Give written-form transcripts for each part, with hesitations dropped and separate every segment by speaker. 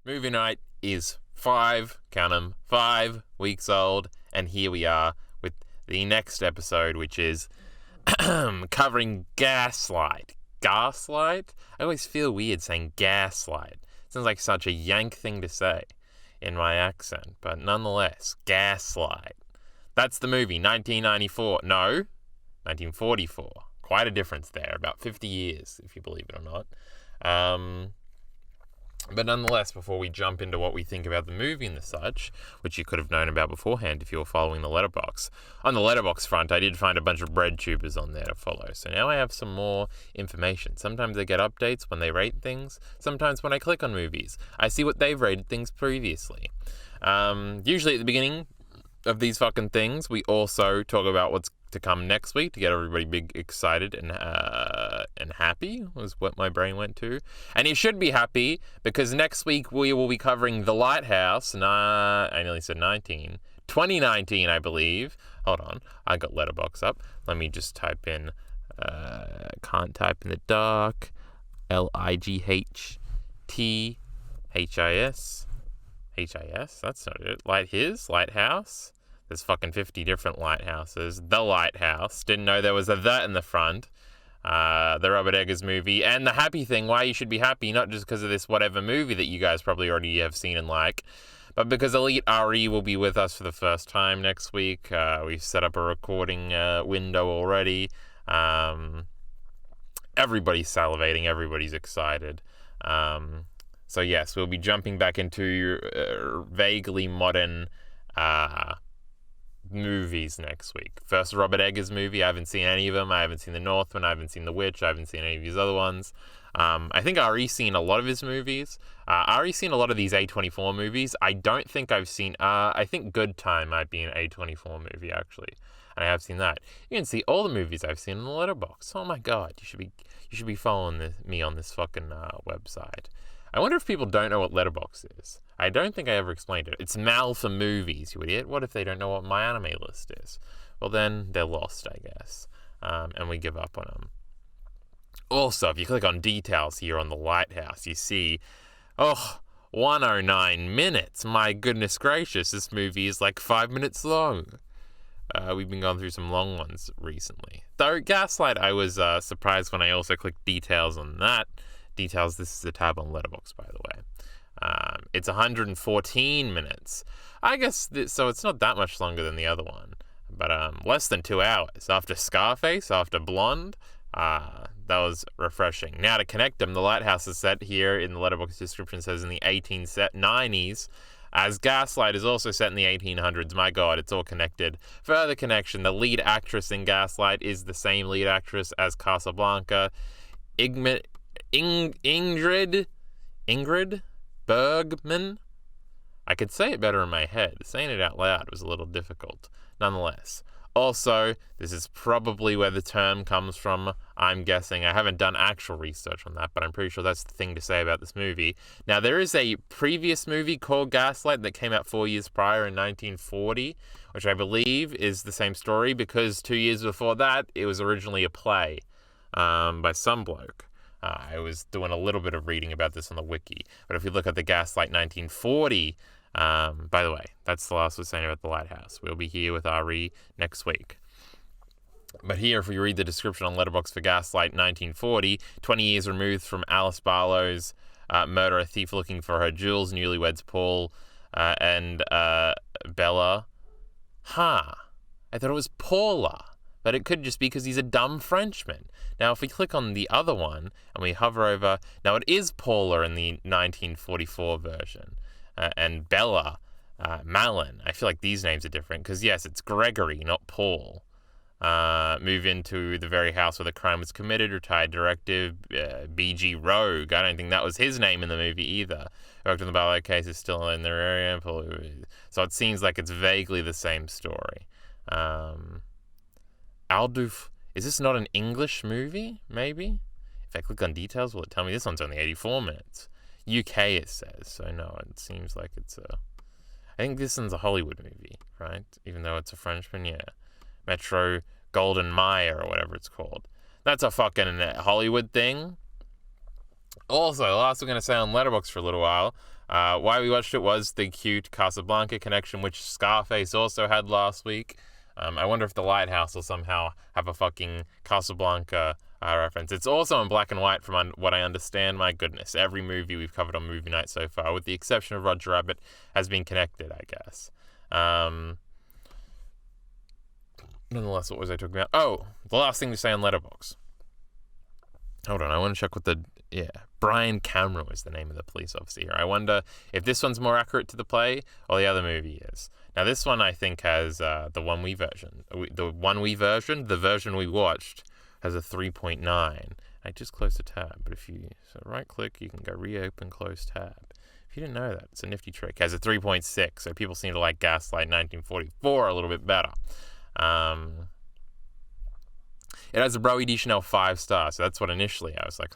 Speaker 1: Movie night is 5 weeks old, and here we are with the next episode, which is covering Gaslight. Gaslight? I always feel weird saying Gaslight. It sounds like such a yank thing to say in my accent, but nonetheless, Gaslight. That's the movie, 1994. No, 1944. Quite a difference there, about 50 years, if you believe it or not. But nonetheless, before we jump into what we think about the movie and the such, which you could have known about beforehand if you were following the letterbox. On the letterbox front, I did find a bunch of bread tubers on there to follow, so now I have some more information. Sometimes I get updates when they rate things. Sometimes when I click on movies, I see what they've rated things previously. Usually at the beginning of these fucking things, we also talk about what's to come next week to get everybody big excited and happy was what my brain went to. And you should be happy because next week we will be covering The Lighthouse. I nearly said 2019, I believe. Hold on, I got Letterboxd up. Let me just type in. Can't type in the dark. Lightthis. That's not it. Lighthouse. There's fucking 50 different lighthouses. The Lighthouse. Didn't know there was a "the" in the front. The Robert Eggers movie. And the happy thing, why you should be happy, not just because of this whatever movie that you guys probably already have seen and like, but because EliteAri will be with us for the first time next week. We've set up a recording window already. Everybody's salivating. Everybody's excited. So yes, we'll be jumping back into vaguely modern movies next week. First Robert Eggers movie, I haven't seen any of them. I haven't seen The Northman, I haven't seen The Witch, I haven't seen any of these other ones. I think Ari's seen a lot of his movies. Ari's seen a lot of these A24 movies. I don't think I've seen, I think Good Time might be an A24 movie actually, and I have seen that. You can see all the movies I've seen in the letterbox. Oh my god, you should be following me on this fucking website. I wonder if people don't know what Letterboxd is. I don't think I ever explained it. It's Mal for movies, you idiot. What if they don't know what my anime list is? Well, then they're lost, I guess. And we give up on them. Also, if you click on details here on The Lighthouse, you see, 109 minutes. My goodness gracious, this movie is like 5 minutes long. We've been going through some long ones recently. Though Gaslight, I was surprised when I also clicked details on that. Details, this is a tab on Letterboxd, by the way. It's 114 minutes. I guess, so it's not that much longer than the other one. But less than 2 hours. After Scarface, after Blonde, that was refreshing. Now to connect them, The Lighthouse is set here in the Letterboxd description, says in the 1890s. As Gaslight is also set in the 1800s. My god, it's all connected. Further connection, the lead actress in Gaslight is the same lead actress as Casablanca. Ingrid Bergman? I could say it better in my head. Saying it out loud was a little difficult. Nonetheless. Also, this is probably where the term comes from, I'm guessing. I haven't done actual research on that, but I'm pretty sure that's the thing to say about this movie. Now, there is a previous movie called Gaslight that came out 4 years prior in 1940, which I believe is the same story because 2 years before that, it was originally a play by some bloke. I was doing a little bit of reading about this on the wiki. But if you look at the Gaslight 1940, by the way, that's the last we're saying about The Lighthouse. We'll be here with Ari next week. But here, if we read the description on Letterboxd for Gaslight 1940, 20 years removed from Alice Barlow's murder, a thief looking for her jewels, newlyweds Paul and Bella. I thought it was Paula. But it could just be because he's a dumb Frenchman. Now, if we click on the other one and we hover over... Now, it is Paula in the 1944 version. And Bella, Malin. I feel like these names are different because, yes, it's Gregory, not Paul. Move into the very house where the crime was committed. Retired director B.G. Rogue. I don't think that was his name in the movie either. Worked on the Barlow case, is still in their area. So it seems like it's vaguely the same story. Aldoof, is this not an English movie, maybe? If I click on details, will it tell me this one's only 84 minutes? UK, it says, so no, it seems like it's I think this one's a Hollywood movie, right? Even though it's a Frenchman, yeah. Metro Golden Mayer, or whatever it's called. That's a fucking Hollywood thing. Also, last we're going to say on Letterboxd for a little while, Why we watched it was the cute Casablanca connection, which Scarface also had last week. I wonder if the Lighthouse will somehow have a fucking Casablanca reference. It's also in black and white from what I understand. My goodness, every movie we've covered on Movie Night so far, with the exception of Roger Rabbit, has been connected, I guess. Nonetheless, what was I talking about? Oh, the last thing to say on Letterboxd. Hold on, I want to check what Brian Cameron was the name of the police officer here. I wonder if this one's more accurate to the play or the other movie is. Now, this one I think has the version we watched has a 3.9. I just closed the tab, but if you right-click, you can go reopen, close tab. If you didn't know that, it's a nifty trick. It has a 3.6, so people seem to like Gaslight 1944 a little bit better. It has a Broe de Chanel 5 stars, so that's what initially I was like,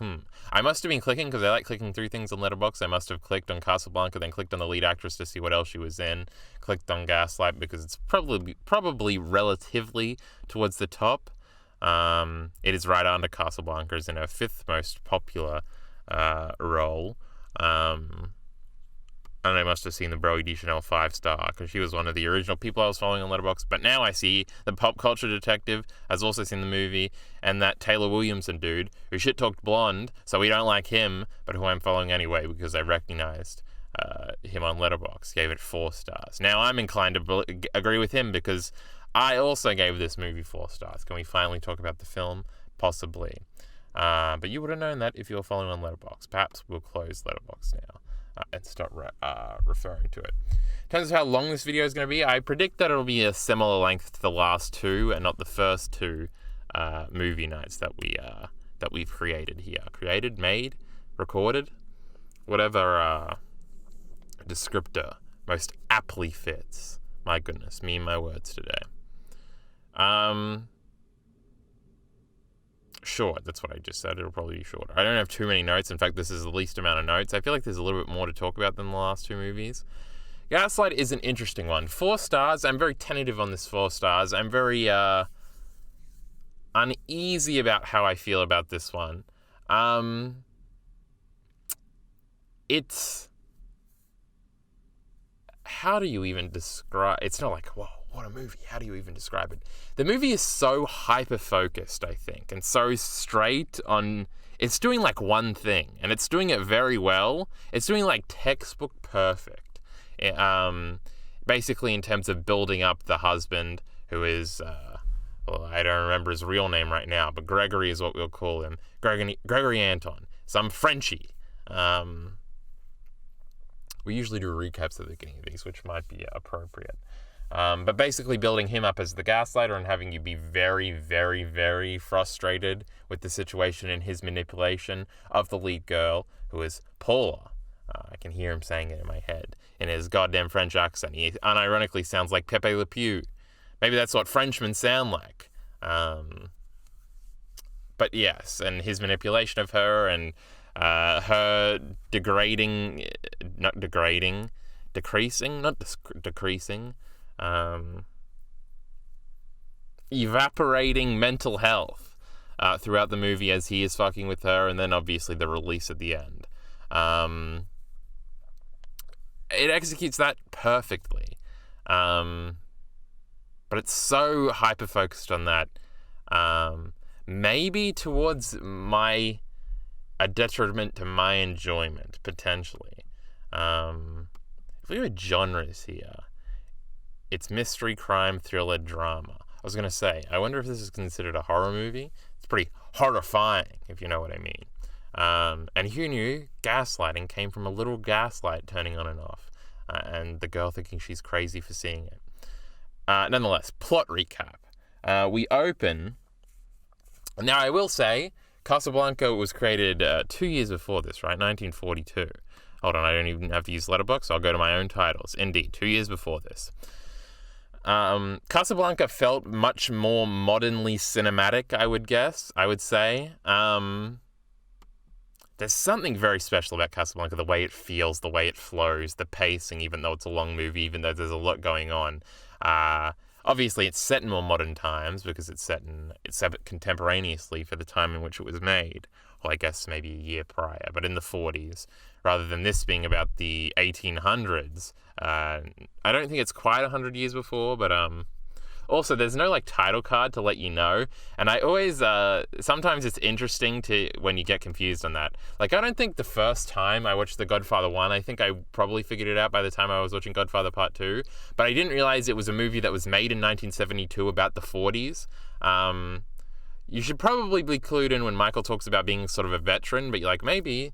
Speaker 1: I must have been clicking, because I like clicking through things on Letterboxd. I must have clicked on Casablanca, then clicked on the lead actress to see what else she was in, clicked on Gaslight, because it's probably relatively towards the top. It is right under Casablanca, is in her 5th most popular role. And I must have seen the Broe de Chanel 5 star, because she was one of the original people I was following on Letterboxd. But now I see the pop culture detective has also seen the movie, and that Taylor Williamson dude, who shit-talked blonde, so we don't like him, but who I'm following anyway because I recognized him on Letterboxd, gave it 4 stars. Now I'm inclined to agree with him, because I also gave this movie 4 stars. Can we finally talk about the film? Possibly. But you would have known that if you were following on Letterboxd. Perhaps we'll close Letterboxd now. And start referring to it. In terms of how long this video is going to be, I predict that it'll be a similar length to the last 2 and not the first 2 movie nights that we've created here. Created, made, recorded, whatever descriptor most aptly fits. My goodness, me and my words today. Short, that's what I just said. It'll probably be shorter. I don't have too many notes. In fact, this is the least amount of notes. I feel like there's a little bit more to talk about than the last 2 movies. Gaslight is an interesting one. 4 stars. I'm very tentative on this 4 stars. I'm very uneasy about how I feel about this one. It's... How do you even describe... It's not like, whoa, what a movie. How do you even describe it? The movie is so hyper-focused, I think, and so straight on... It's doing like one thing, and it's doing it very well. It's doing like textbook perfect. Basically in terms of building up the husband, who is... well, I don't remember his real name right now, but Gregory is what we'll call him. Gregory Anton. Some Frenchie. We usually do recaps at the beginning of these, which might be appropriate. But basically building him up as the gaslighter and having you be very, very, very frustrated with the situation and his manipulation of the lead girl, who is Paula. I can hear him saying it in my head in his goddamn French accent. He unironically sounds like Pepe Le Pew. Maybe that's what Frenchmen sound like. But yes, and his manipulation of her and her decreasing, evaporating mental health throughout the movie as he is fucking with her, and then obviously the release at the end. It executes that perfectly. But it's so hyper-focused on that. Maybe towards a detriment to my enjoyment, potentially. If we have genres here, it's mystery, crime, thriller, drama. I was going to say, I wonder if this is considered a horror movie. It's pretty horrifying, if you know what I mean. And who knew gaslighting came from a little gaslight turning on and off, and the girl thinking she's crazy for seeing it. Nonetheless, plot recap. We open... Now, I will say, Casablanca was created 2 years before this, right? 1942. Hold on, I don't even have to use Letterboxd. I'll go to my own titles. Indeed, 2 years before this. Casablanca felt much more modernly cinematic, I would say. There's something very special about Casablanca, the way it feels, the way it flows, the pacing, even though it's a long movie, even though there's a lot going on. Obviously, it's set in more modern times because it's set contemporaneously for the time in which it was made. Well, I guess maybe a year prior, but in the 40s, rather than this being about the 1800s. I don't think it's quite 100 years before, but also there's no like title card to let you know, and I always sometimes it's interesting to when you get confused on that. Like, I don't think the first time I watched The Godfather 1, I think I probably figured it out by the time I was watching Godfather Part 2, but I didn't realize it was a movie that was made in 1972 about the 40s. You should probably be clued in when Michael talks about being sort of a veteran, but like maybe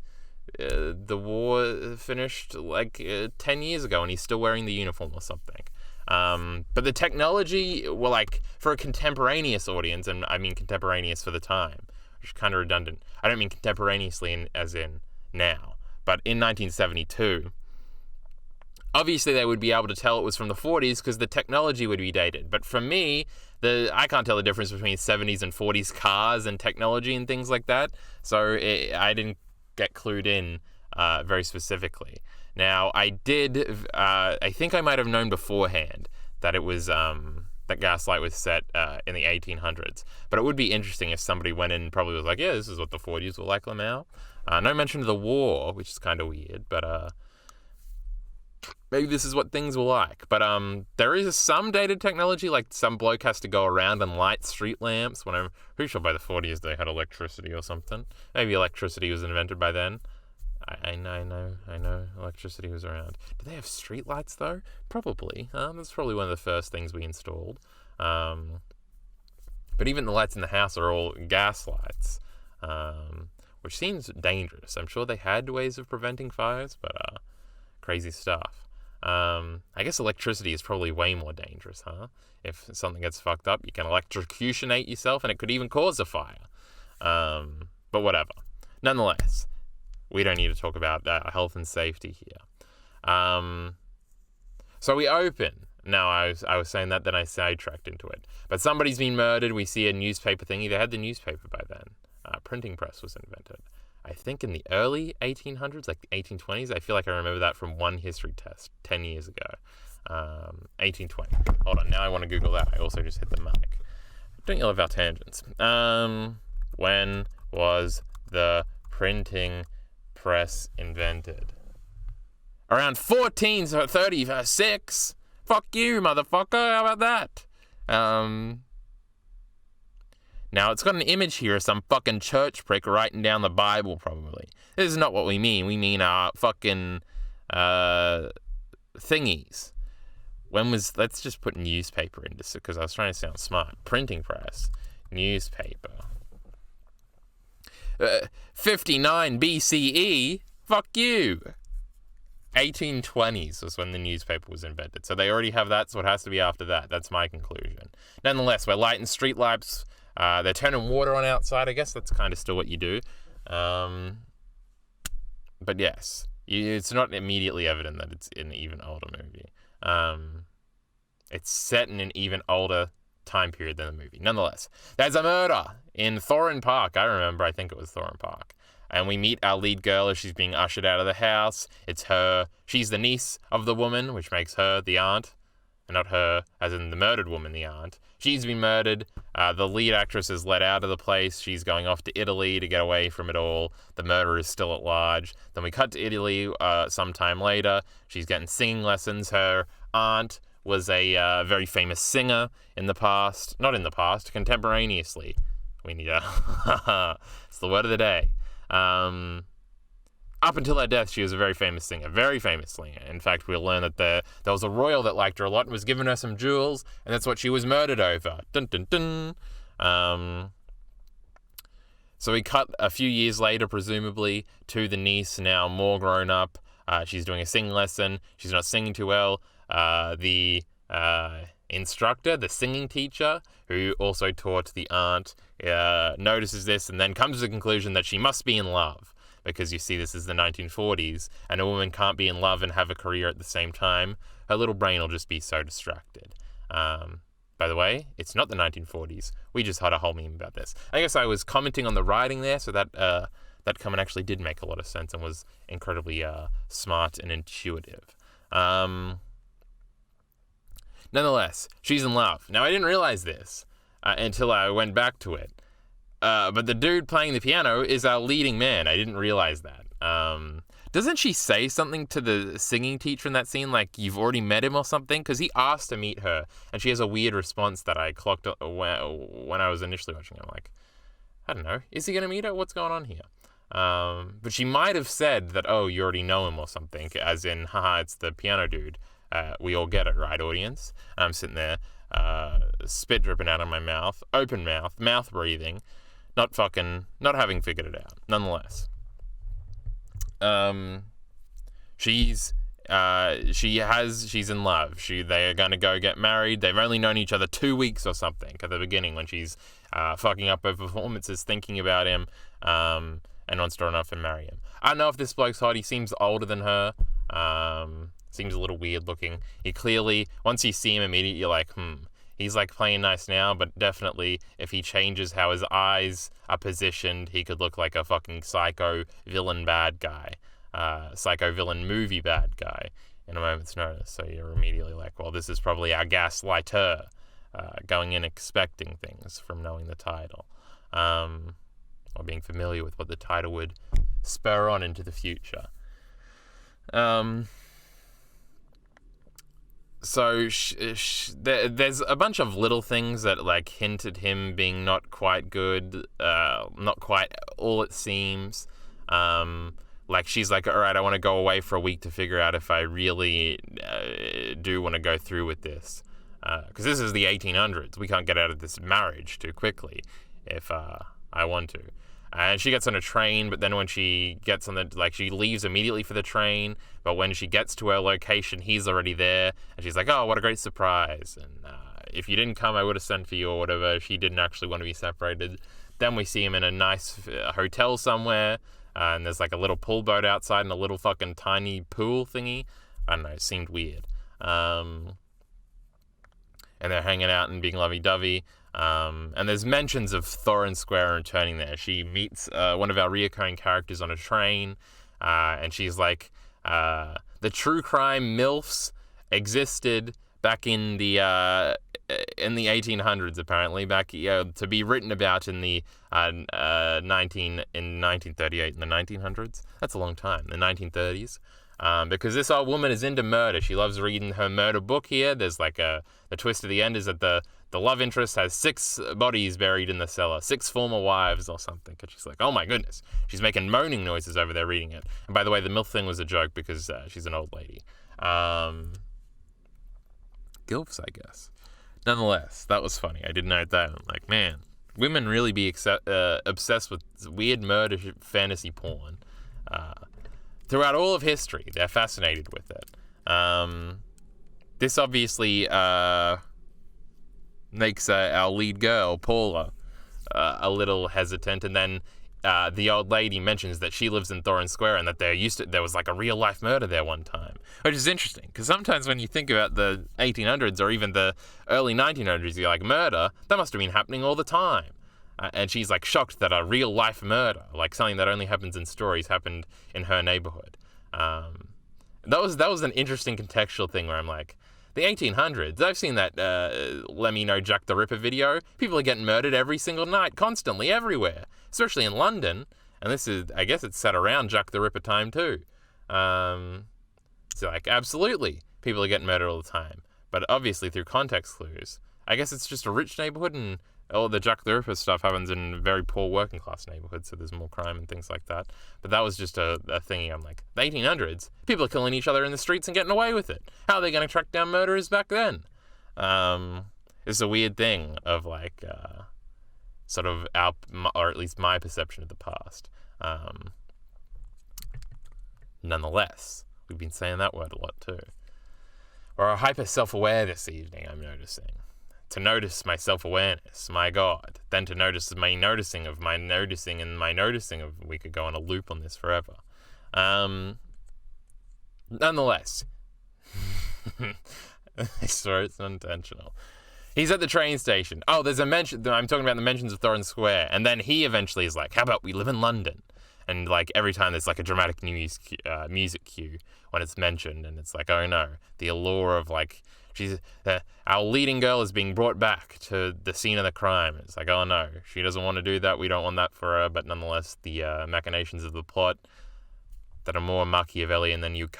Speaker 1: the war finished like 10 years ago and he's still wearing the uniform or something. But the technology, well, like for a contemporaneous audience, and I mean contemporaneous for the time, which is kind of redundant. I don't mean contemporaneously as in now, but in 1972, obviously they would be able to tell it was from the 40s because the technology would be dated. But for me, I can't tell the difference between 70s and 40s cars and technology and things like that. So I didn't get clued in very specifically. Now, I think I might have known beforehand that it was, that Gaslight was set in the 1800s. But it would be interesting if somebody went in and probably was like, yeah, this is what the 40s were like now. No mention of the war, which is kind of weird, but maybe this is what things were like. But there is some dated technology, like some bloke has to go around and light street lamps. When I'm pretty sure by the 40s they had electricity or something. Maybe electricity was invented by then. I know electricity was around. Do they have street lights though? Probably. That's probably one of the first things we installed. But even the lights in the house are all gas lights, which seems dangerous. I'm sure they had ways of preventing fires, but crazy stuff. I guess electricity is probably way more dangerous, huh? If something gets fucked up, you can electrocutionate yourself and it could even cause a fire. But whatever. Nonetheless, we don't need to talk about health and safety here. So we open. Now, I was saying that, then I sidetracked into it. But somebody's been murdered. We see a newspaper thingy. They had the newspaper by then. Printing press was invented. I think in the early 1800s, like the 1820s. I feel like I remember that from one history test 10 years ago. 1820. Hold on, now I want to Google that. I also just hit the mic. Don't you love our tangents? When was the printing press invented? Around 1436. Fuck you, motherfucker. How about that? Now, it's got an image here of some fucking church prick writing down the Bible, probably. This is not what we mean. We mean fucking thingies. Let's just put newspaper in this, because I was trying to sound smart. Printing press. Newspaper. 59 BCE? Fuck you. 1820s was when the newspaper was invented. So they already have that, so it has to be after that. That's my conclusion. Nonetheless, we're lighting street lights. They're turning water on outside. I guess that's kind of still what you do. But yes, it's not immediately evident that it's an even older movie. It's set in an even older time period than the movie. Nonetheless, there's a murder in Thorin Park. I think it was Thorin Park. And we meet our lead girl as she's being ushered out of the house. It's her. She's the niece of the woman, which makes her the aunt. And not her, as in the murdered woman, the aunt. She's been murdered. The lead actress is let out of the place. She's going off to Italy to get away from it all. The murderer is still at large. Then we cut to Italy sometime later. She's getting singing lessons. Her aunt was a very famous singer in the past. Not in the past, contemporaneously. We need a... It's the word of the day. Up until her death, she was a very famous singer. Very famous singer. In fact, we'll learn that there was a royal that liked her a lot and was giving her some jewels, and that's what she was murdered over. Dun, dun, dun. So we cut a few years later, presumably, to the niece, now more grown up. She's doing a singing lesson. She's not singing too well. The instructor, the singing teacher, who also taught the aunt, notices this and then comes to the conclusion that she must be in love. Because you see, this is the 1940s, and a woman can't be in love and have a career at the same time. Her little brain will just be so distracted. By the way, it's not the 1940s. We just had a whole meme about this. I guess I was commenting on the writing there, so that comment actually did make a lot of sense and was incredibly smart and intuitive. Nonetheless, she's in love. Now, I didn't realize this until I went back to it. But the dude playing the piano is our leading man. I didn't realize that. Doesn't she say something to the singing teacher in that scene, like, you've already met him or something? Because he asked to meet her, and she has a weird response that I clocked when I was initially watching it. I'm like, I don't know, is he going to meet her? What's going on here? But she might have said that, oh, you already know him or something, as in, haha, it's the piano dude. We all get it, right, audience? And I'm sitting there, spit dripping out of my mouth, open mouth breathing, not having figured it out, nonetheless. She's in love. They are going to go get married. They've only known each other 2 weeks or something at the beginning when she's fucking up her performances, thinking about him, and wants to run off and marry him. I don't know if this bloke's hot. He seems older than her. Seems a little weird looking. He clearly, once you see him immediately, you're like, he's like playing nice now, but definitely if he changes how his eyes are positioned, he could look like a fucking psycho villain bad guy. Psycho villain movie bad guy in a moment's notice. So you're immediately like, well, this is probably our gaslighter, going in expecting things from knowing the title, or being familiar with what the title would spur on into the future. So there's a bunch of little things that like hint at him being not quite good, not quite all it seems. Like she's like, all right, I want to go away for a week to figure out if I really do want to go through with this. Because this is the 1800s. We can't get out of this marriage too quickly if I want to. And she gets on a train, but then when she gets on she leaves immediately for the train, but when she gets to her location, he's already there, and she's like, oh, what a great surprise, and if you didn't come, I would have sent for you, or whatever. She didn't actually want to be separated. Then we see him in a nice hotel somewhere, and there's like a little pool boat outside and a little fucking tiny pool thingy. I don't know, it seemed weird. And they're hanging out and being lovey-dovey. And there's mentions of Thorin Square returning there. She meets one of our reoccurring characters on a train, and she's like, the true crime MILFs existed back in the 1800s, apparently, back to be written about in the 1938 in the 1900s. That's a long time, the 1930s. Because this old woman is into murder. She loves reading her murder book here. There's like the twist at the end is that the love interest has 6 bodies buried in the cellar, 6 former wives or something. And she's like, oh my goodness. She's making moaning noises over there reading it. And by the way, the MILF thing was a joke because she's an old lady. Gilfs, I guess. Nonetheless, that was funny. I did note that. I'm like, man, women really be obsessed with weird murder fantasy porn. Throughout all of history, they're fascinated with it. This obviously makes our lead girl, Paula, a little hesitant, and then the old lady mentions that she lives in Thorin Square and that there was like a real life murder there one time, which is interesting because sometimes when you think about the 1800s or even the early 1900s, you're like, murder, that must have been happening all the time. And she's like shocked that a real life murder, like something that only happens in stories, happened in her neighborhood. That was an interesting contextual thing where I'm like, the 1800s, I've seen that Let Me Know Jack the Ripper video. People are getting murdered every single night, constantly, everywhere, especially in London. And this is, I guess it's set around Jack the Ripper time too. So like, absolutely, people are getting murdered all the time. But obviously through context clues, I guess it's just a rich neighborhood and all the Jack the Ripper stuff happens in very poor working class neighborhoods, so there's more crime and things like that. But that was just a thingy. I'm like, the 1800s, people are killing each other in the streets and getting away with it. How are they going to track down murderers back then? It's a weird thing of like, sort of or at least my perception of the past. Nonetheless, we've been saying that word a lot too. We're hyper self-aware this evening, I'm noticing. To notice my self-awareness, my God. Then to notice my noticing of my noticing and my noticing of... We could go on a loop on this forever. Nonetheless. I swear it's unintentional. He's at the train station. Oh, there's a mention... I'm talking about the mentions of Thorin Square. And then he eventually is like, how about we live in London? And like every time there's like a dramatic music cue when it's mentioned. And it's like, oh no. The allure of like... our leading girl is being brought back to the scene of the crime. It's like, oh no, she doesn't want to do that. We don't want that for her. But nonetheless, the machinations of the plot, that are more Machiavellian than you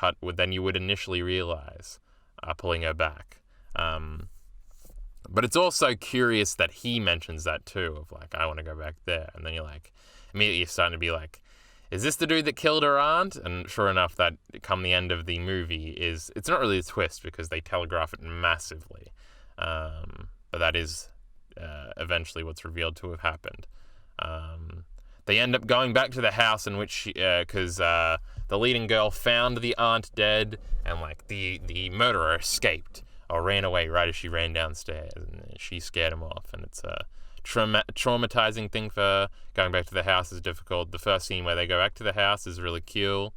Speaker 1: would initially realize, pulling her back. But it's also curious that he mentions that too, of like, I want to go back there. And then you're like, immediately you're starting to be like, is this the dude that killed her aunt? And sure enough, that come the end of the movie it's not really a twist because they telegraph it massively. But that is eventually what's revealed to have happened. They end up going back to the house in which because the leading girl found the aunt dead, and like the murderer escaped or ran away right as she ran downstairs, and she scared him off. And it's a traumatizing thing for her. Going back to the house is difficult. The first scene where they go back to the house is really cool.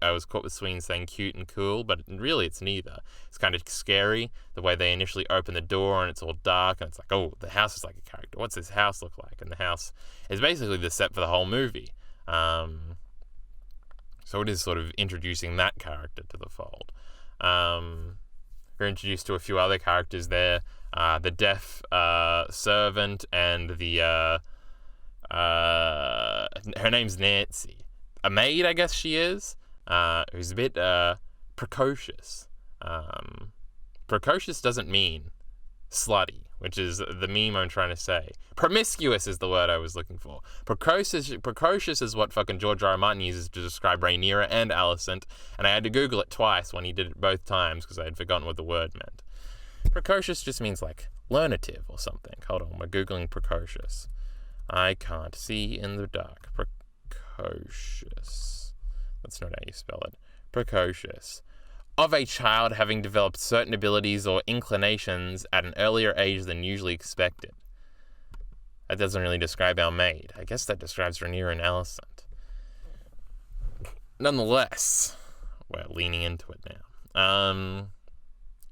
Speaker 1: I was caught between saying cute and cool, but really it's neither. It's kind of scary, the way they initially open the door and it's all dark, and it's like, oh, the house is like a character. What's this house look like? And the house is basically the set for the whole movie. So it is sort of introducing that character to the fold. We're introduced to a few other characters there. The deaf servant and the her name's Nancy. A maid, I guess she is, who's a bit precocious. Precocious doesn't mean slutty, which is the meme I'm trying to say. Promiscuous is the word I was looking for. Precocious is what fucking George R. R. Martin uses to describe Rhaenyra and Alicent, and I had to Google it twice when he did it both times because I had forgotten what the word meant. Precocious just means like learnative or something. Hold on, we're Googling precocious. I can't see in the dark. Precocious. That's not how you spell it. Precocious. Of a child having developed certain abilities or inclinations at an earlier age than usually expected. That doesn't really describe our maid. I guess that describes Rhaenyra and Alicent. Nonetheless, we're leaning into it now.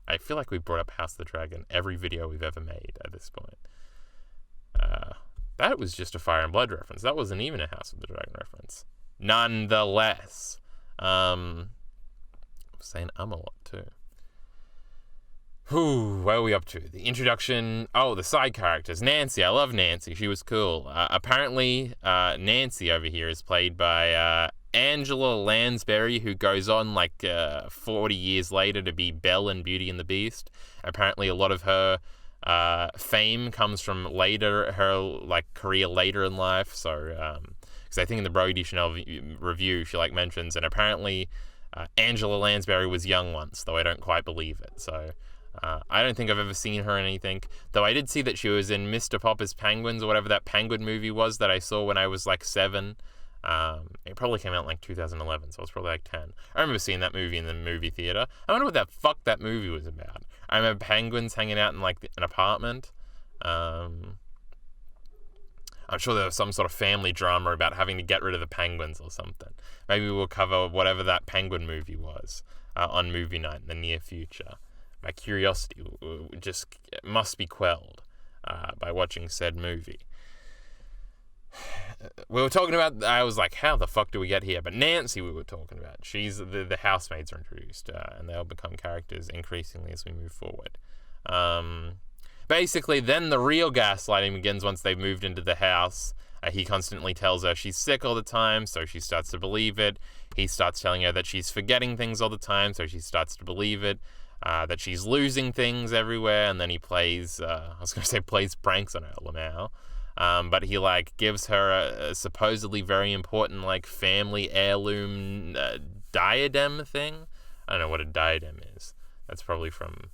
Speaker 1: I feel like we've brought up House of the Dragon every video we've ever made at this point. That was just a Fire and Blood reference. That wasn't even a House of the Dragon reference. Nonetheless. I'm saying a lot too. Where are we up to? The introduction. Oh, the side characters. Nancy. I love Nancy. She was cool. Apparently, Nancy over here is played by Angela Lansbury, who goes on like 40 years later to be Belle in Beauty and the Beast. Apparently, a lot of her fame comes from her like career later in life. So, because I think in the Brody Chanel review, she like mentions, and apparently Angela Lansbury was young once, though I don't quite believe it. So, I don't think I've ever seen her in anything. Though I did see that she was in Mr. Popper's Penguins, or whatever that penguin movie was that I saw when I was like 7. It probably came out in like 2011, so I was probably like 10. I remember seeing that movie in the movie theater. I wonder what the fuck that movie was about. I remember penguins hanging out in like an apartment. I'm sure there was some sort of family drama about having to get rid of the penguins or something. Maybe we'll cover whatever that penguin movie was on movie night in the near future. My curiosity just must be quelled by watching said movie. We were talking about, I was like, how the fuck do we get here? But Nancy we were talking about. She's, the housemaids are introduced, and they'll become characters increasingly as we move forward. Basically, then the real gaslighting begins once they've moved into the house. He constantly tells her she's sick all the time, so she starts to believe it. He starts telling her that she's forgetting things all the time, so she starts to believe it. That she's losing things everywhere, and then he plays pranks on her now. But he like gives her a supposedly very important like family heirloom diadem thing. I don't know what a diadem is. That's probably from,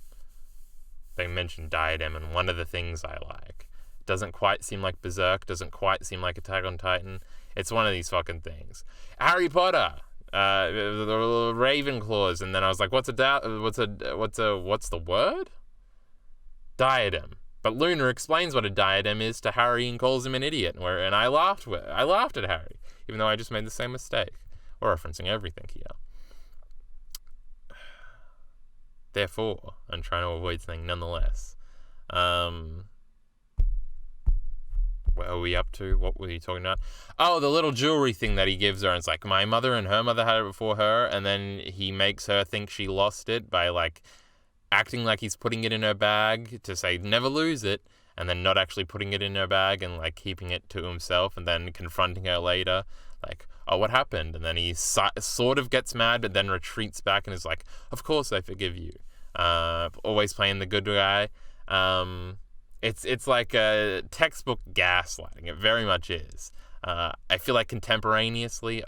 Speaker 1: they mentioned diadem in one of the things I like. Doesn't quite seem like Berserk, doesn't quite seem like Attack on Titan. It's one of these fucking things. Harry Potter, the Ravenclaws, and then I was like, what's the word? Diadem. But Luna explains what a diadem is to Harry and calls him an idiot, and I laughed at Harry, even though I just made the same mistake. We're referencing everything here. Therefore, I'm trying to avoid saying nonetheless. What are we up to? What were you talking about? Oh, the little jewelry thing that he gives her. And it's like, my mother and her mother had it before her, and then he makes her think she lost it by like acting like he's putting it in her bag to say never lose it, and then not actually putting it in her bag and like keeping it to himself, and then confronting her later like, oh, what happened? And then he sort of gets mad, but then retreats back and is like, of course I forgive you. Always playing the good guy. It's like a textbook gaslighting. It very much is. I feel like contemporaneously,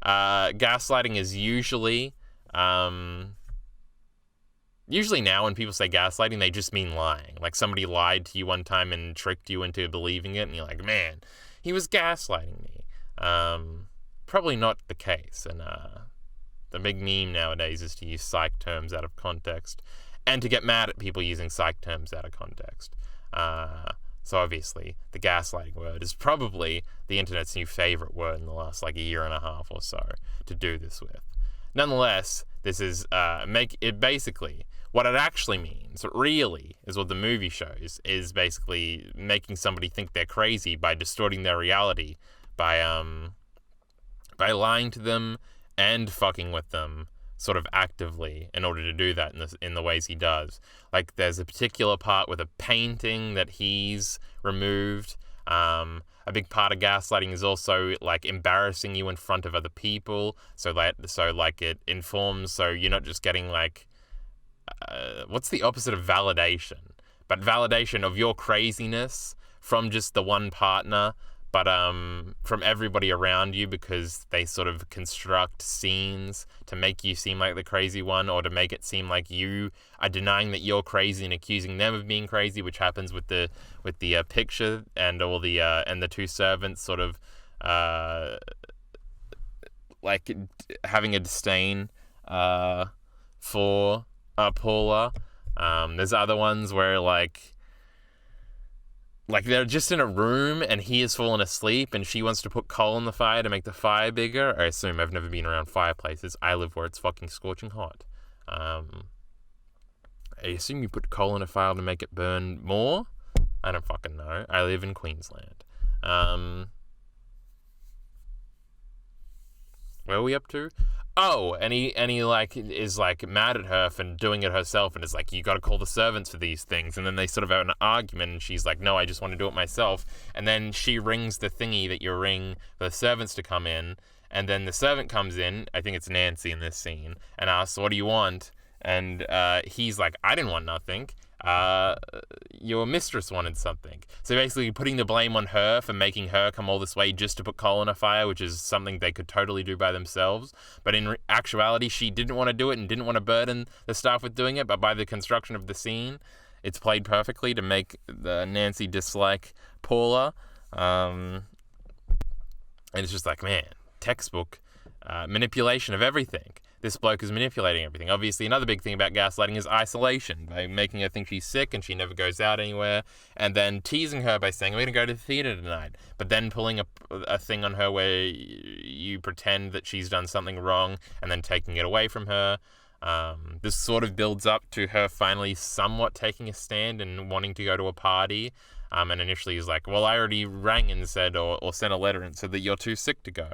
Speaker 1: gaslighting is usually now when people say gaslighting, they just mean lying. Like somebody lied to you one time and tricked you into believing it, and you're like, man, he was gaslighting me. Probably not the case. And the big meme nowadays is to use psych terms out of context and to get mad at people using psych terms out of context. So obviously, the gaslighting word is probably the internet's new favorite word in the last like a year and a half or so to do this with. Nonetheless, this is basically what it actually means, really, is what the movie shows, is basically making somebody think they're crazy by distorting their reality, by lying to them and fucking with them sort of actively in order to do that in the ways he does. Like there's a particular part with a painting that he's removed. A big part of gaslighting is also like embarrassing you in front of other people, so it informs, so you're not just getting like what's the opposite of validation, but validation of your craziness from just the one partner, but from everybody around you, because they sort of construct scenes to make you seem like the crazy one, or to make it seem like you are denying that you're crazy and accusing them of being crazy, which happens with the picture and all the and the two servants sort of like having a disdain for Paula. There's other ones where like they're just in a room and he has fallen asleep and she wants to put coal in the fire to make the fire bigger. I assume, I've never been around fireplaces. I live where it's fucking scorching hot. I assume you put coal in a fire to make it burn more? I don't fucking know. I live in Queensland. Where are we up to? Oh, and he like is like mad at her for doing it herself, and is like, you got to call the servants for these things. And then they sort of have an argument, and she's like, no, I just want to do it myself. And then she rings the thingy that you ring for the servants to come in, and then the servant comes in, I think it's Nancy in this scene, and asks, what do you want? And he's like, I didn't want nothing. Your mistress wanted something. So basically putting the blame on her for making her come all this way just to put coal in a fire, which is something they could totally do by themselves. But in actuality, she didn't want to do it and didn't want to burden the staff with doing it. But by the construction of the scene, it's played perfectly to make the Nancy dislike Paula. And it's just like, man, textbook manipulation of everything. This bloke is manipulating everything. Obviously, another big thing about gaslighting is isolation, by making her think she's sick and she never goes out anywhere, and then teasing her by saying, we're going to go to the theater tonight, but then pulling a thing on her where you pretend that she's done something wrong and then taking it away from her. This sort of builds up to her finally somewhat taking a stand and wanting to go to a party. And initially he's like, well, I already rang and said, or sent a letter and said that you're too sick to go.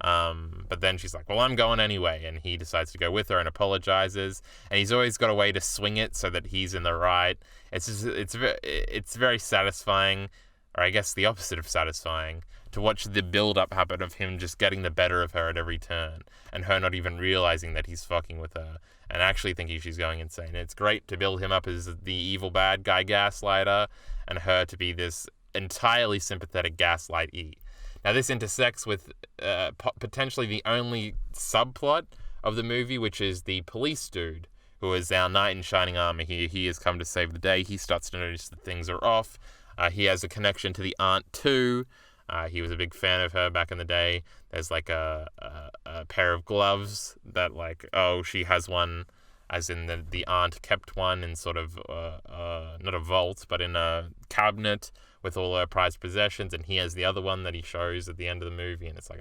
Speaker 1: But then she's like, well, I'm going anyway. And he decides to go with her and apologizes. And he's always got a way to swing it so that he's in the right. It's very satisfying, or I guess the opposite of satisfying, to watch the build-up happen of him just getting the better of her at every turn, and her not even realizing that he's fucking with her, and actually thinking she's going insane. It's great to build him up as the evil bad guy gaslighter, and her to be this entirely sympathetic gaslight-y. Now this intersects with potentially the only subplot of the movie, which is the police dude, who is our knight in shining armor here. He has come to save the day. He starts to notice that things are off. He has a connection to the aunt too. He was a big fan of her back in the day. There's like a pair of gloves that like, oh, she has one, as in the aunt kept one in sort of, not a vault, but in a cabinet with all her prized possessions, and he has the other one that he shows at the end of the movie, and it's like,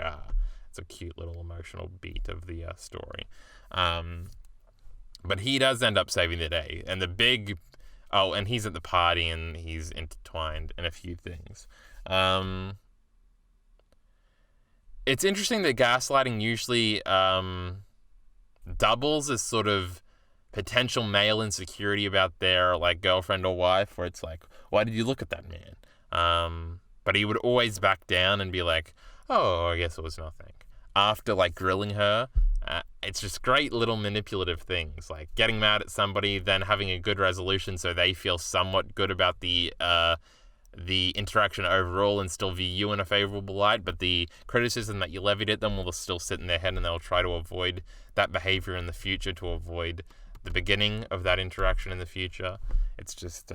Speaker 1: it's a cute little emotional beat of the story. But he does end up saving the day, and and he's at the party, and he's intertwined in a few things. It's interesting that gaslighting usually doubles as sort of potential male insecurity about their like girlfriend or wife, where it's like, why did you look at that man? But he would always back down and be like, oh, I guess it was nothing. After, like, grilling her, it's just great little manipulative things, like getting mad at somebody, then having a good resolution so they feel somewhat good about the interaction overall and still view you in a favorable light, but the criticism that you levied at them will still sit in their head and they'll try to avoid that behavior in the future to avoid the beginning of that interaction in the future. It's just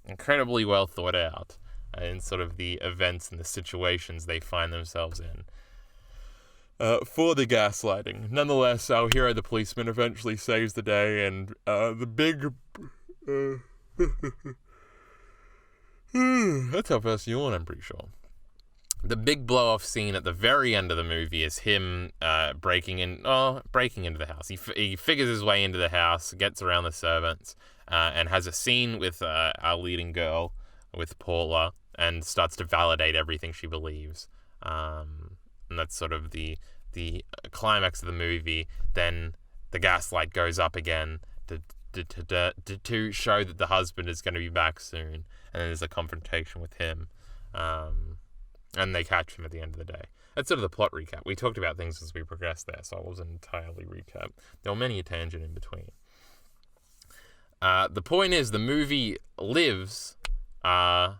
Speaker 1: incredibly well thought out in sort of the events and the situations they find themselves in. For the gaslighting. Nonetheless, our hero, the policeman, eventually saves the day, and the big... that's our first yawn, I'm pretty sure. The big blow-off scene at the very end of the movie is him breaking into the house. He figures his way into the house, gets around the servants, and has a scene with our leading girl, with Paula, and starts to validate everything she believes. And that's sort of the climax of the movie. Then the gaslight goes up again to show that the husband is going to be back soon, and then there's a confrontation with him, and they catch him at the end of the day. That's sort of the plot recap. We talked about things as we progressed there, so I wasn't entirely recap. There were many a tangent in between. The point is, the movie lives, I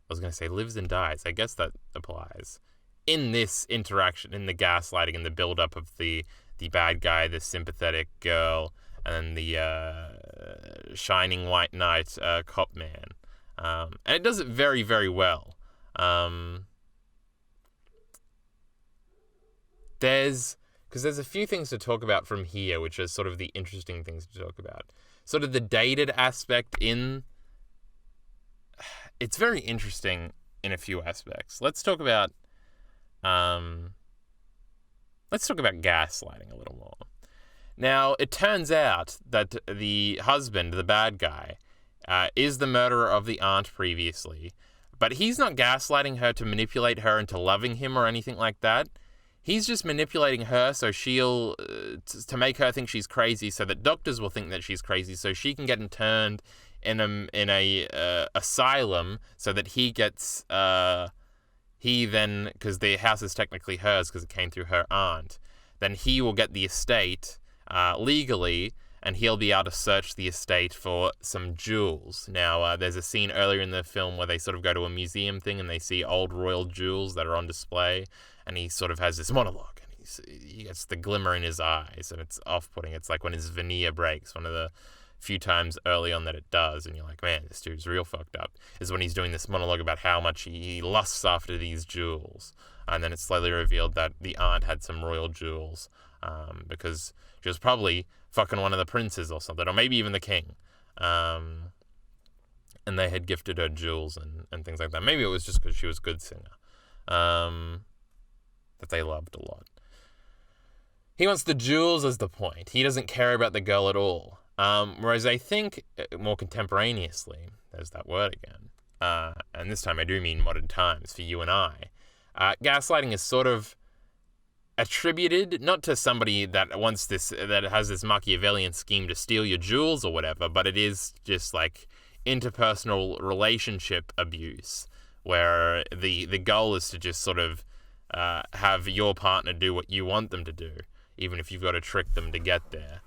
Speaker 1: was going to say lives and dies, I guess that applies, in this interaction, in the gaslighting, in the build-up of the bad guy, the sympathetic girl, and then the shining white knight cop man. And it does it very, very well. There's a few things to talk about from here, which are sort of the interesting things to talk about. Sort of the dated aspect it's very interesting in a few aspects. Let's talk about gaslighting a little more. Now, it turns out that the husband, the bad guy, is the murderer of the aunt previously, but he's not gaslighting her to manipulate her into loving him or anything like that. He's just manipulating her so she'll to make her think she's crazy, so that doctors will think that she's crazy, so she can get interned in a asylum, so that he gets he then, because the house is technically hers because it came through her aunt, then he will get the estate legally, and he'll be able to search the estate for some jewels. Now, there's a scene earlier in the film where they sort of go to a museum thing and they see old royal jewels that are on display, and he sort of has this monologue, and he gets the glimmer in his eyes, and it's off-putting. It's like when his veneer breaks, one of the few times early on that it does, and you're like, man, this dude's real fucked up, is when he's doing this monologue about how much he lusts after these jewels. And then it's slowly revealed that the aunt had some royal jewels, because she was probably fucking one of the princes or something, or maybe even the king. And they had gifted her jewels and things like that. Maybe it was just because she was a good singer, that they loved a lot. He wants the jewels as the point. He doesn't care about the girl at all. Whereas I think more contemporaneously, there's that word again, and this time I do mean modern times for you and I, gaslighting is sort of attributed not to somebody that has this Machiavellian scheme to steal your jewels or whatever, but it is just like interpersonal relationship abuse, where the goal is to just sort of have your partner do what you want them to do, even if you've got to trick them to get there.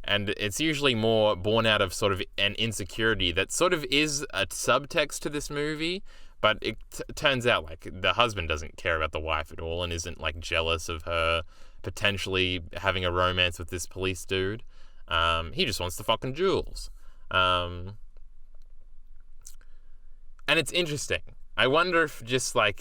Speaker 1: And it's usually more born out of sort of an insecurity that sort of is a subtext to this movie, but it turns out like the husband doesn't care about the wife at all and isn't like jealous of her potentially having a romance with this police dude. He just wants the fucking jewels. And it's interesting. I wonder if just like,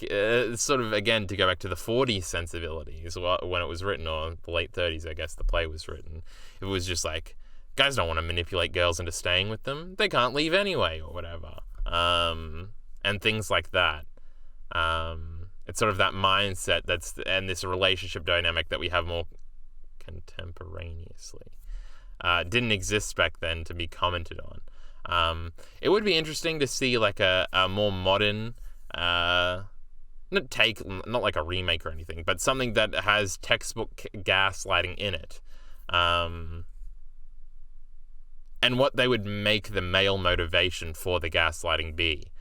Speaker 1: sort of, again, to go back to the 40s sensibilities, when it was written, or the late 30s, I guess the play was written, it was just like, guys don't want to manipulate girls into staying with them. They can't leave anyway, or whatever. And things like that. It's sort of that mindset and this relationship dynamic that we have more contemporaneously. Didn't exist back then to be commented on. It would be interesting to see like a more modern, not like a remake or anything, but something that has textbook gaslighting in it, and what they would make the male motivation for the gaslighting be,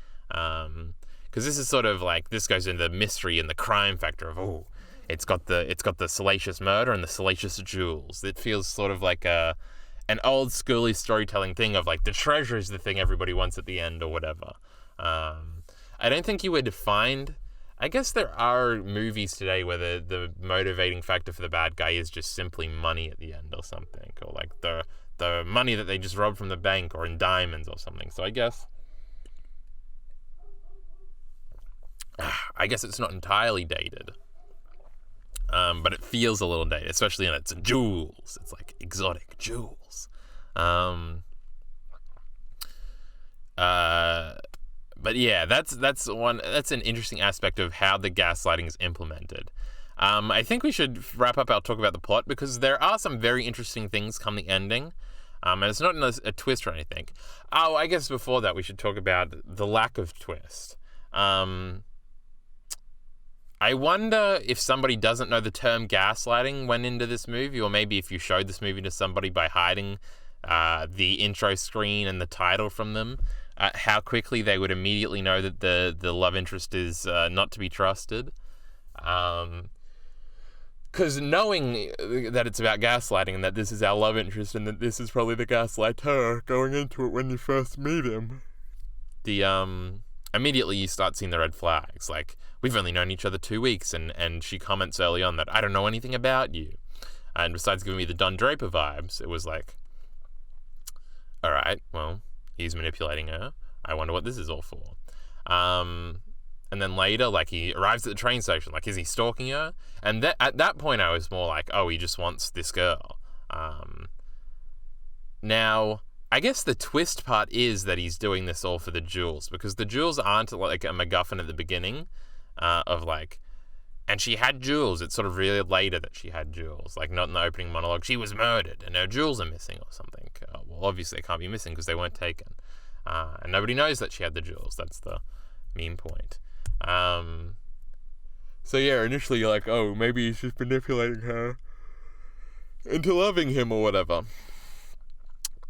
Speaker 1: because this is sort of like, this goes into the mystery and the crime factor of, oh, it's got the salacious murder and the salacious jewels. It feels sort of like an old schooly storytelling thing of like the treasure is the thing everybody wants at the end or whatever. I don't think you would find, I guess there are movies today where the motivating factor for the bad guy is just simply money at the end or something, or like the money that they just robbed from the bank or in diamonds or something. So I guess it's not entirely dated. But it feels a little dated, especially when it's jewels. It's like exotic jewels. But yeah, that's an interesting aspect of how the gaslighting is implemented. I think we should wrap up our talk about the plot, because there are some very interesting things come the ending. And it's not a twist or anything. Oh, I guess before that we should talk about the lack of twist. I wonder if somebody doesn't know the term gaslighting went into this movie, or maybe if you showed this movie to somebody by hiding the intro screen and the title from them, how quickly they would immediately know that the love interest is not to be trusted. Because knowing that it's about gaslighting and that this is our love interest and that this is probably the gaslighter going into it when you first meet him, immediately you start seeing the red flags. Like, we've only known each other 2 weeks, and she comments early on that I don't know anything about you. And besides giving me the Don Draper vibes, it was like, all right, well, he's manipulating her. I wonder what this is all for. And then later, like, he arrives at the train station. Like, is he stalking her? And at that point, I was more like, oh, he just wants this girl. Now, I guess the twist part is that he's doing this all for the jewels, because the jewels aren't like a MacGuffin at the beginning of like, and she had jewels. It's sort of really later that she had jewels, like not in the opening monologue. She was murdered and her jewels are missing or something. Well, obviously they can't be missing because they weren't taken. And nobody knows that she had the jewels. That's the main point. So yeah, initially you're like, oh, maybe he's just manipulating her into loving him or whatever.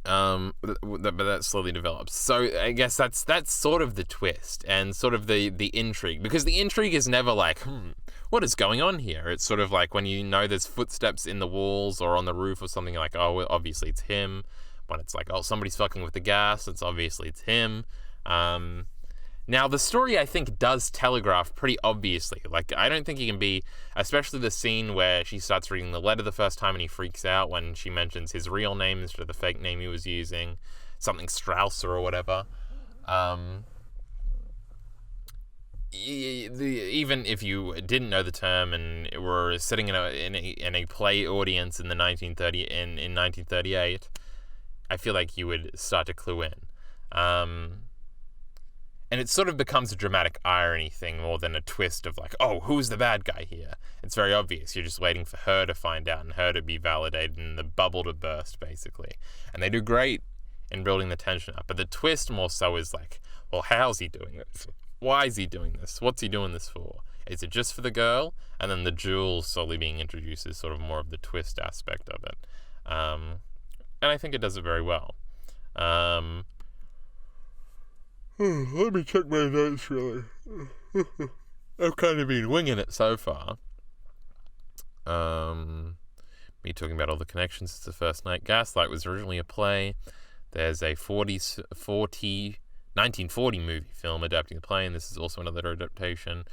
Speaker 1: But that slowly develops. So I guess that's sort of the twist and sort of the intrigue, because the intrigue is never like, what is going on here? It's sort of like when you know there's footsteps in the walls or on the roof or something, like, oh, well, obviously it's him. When it's like, oh, somebody's fucking with the gas, it's obviously it's him. Now, the story, I think, does telegraph pretty obviously. Like, I don't think he can be, especially the scene where she starts reading the letter the first time and he freaks out when she mentions his real name instead of the fake name he was using, something Strausser or whatever. Even if you didn't know the term and were sitting in a play audience in 1938, I feel like you would start to clue in. And it sort of becomes a dramatic irony thing more than a twist of like, oh, who's the bad guy here? It's very obvious. You're just waiting for her to find out and her to be validated and the bubble to burst, basically. And they do great in building the tension up. But the twist more so is like, well, how's he doing this? Why is he doing this? What's he doing this for? Is it just for the girl? And then the jewels slowly being introduced is sort of more of the twist aspect of it. And I think it does it very well. Let me check my notes, really. I've kind of been winging it so far. Me talking about all the connections since the first night. Gaslight was originally a play. There's a 1940 movie film adapting the play, and this is also another adaptation.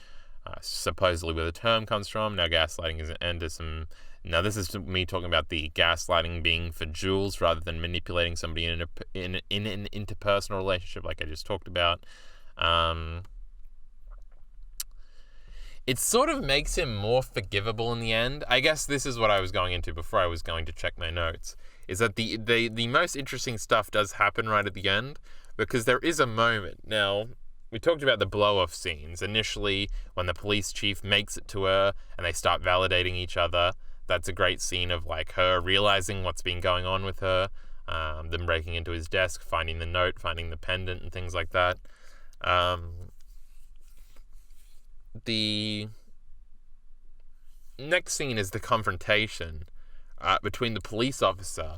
Speaker 1: Supposedly where the term comes from. Now, gaslighting is into some... Now, this is me talking about the gaslighting being for jewels rather than manipulating somebody in an interpersonal relationship like I just talked about. It sort of makes him more forgivable in the end. I guess this is what I was going into before I was going to check my notes, is that the most interesting stuff does happen right at the end, because there is a moment. Now, we talked about the blow-off scenes. Initially, when the police chief makes it to her and they start validating each other, that's a great scene of like her realizing what's been going on with her, them breaking into his desk, finding the note, finding the pendant and things like that. The next scene is the confrontation between the police officer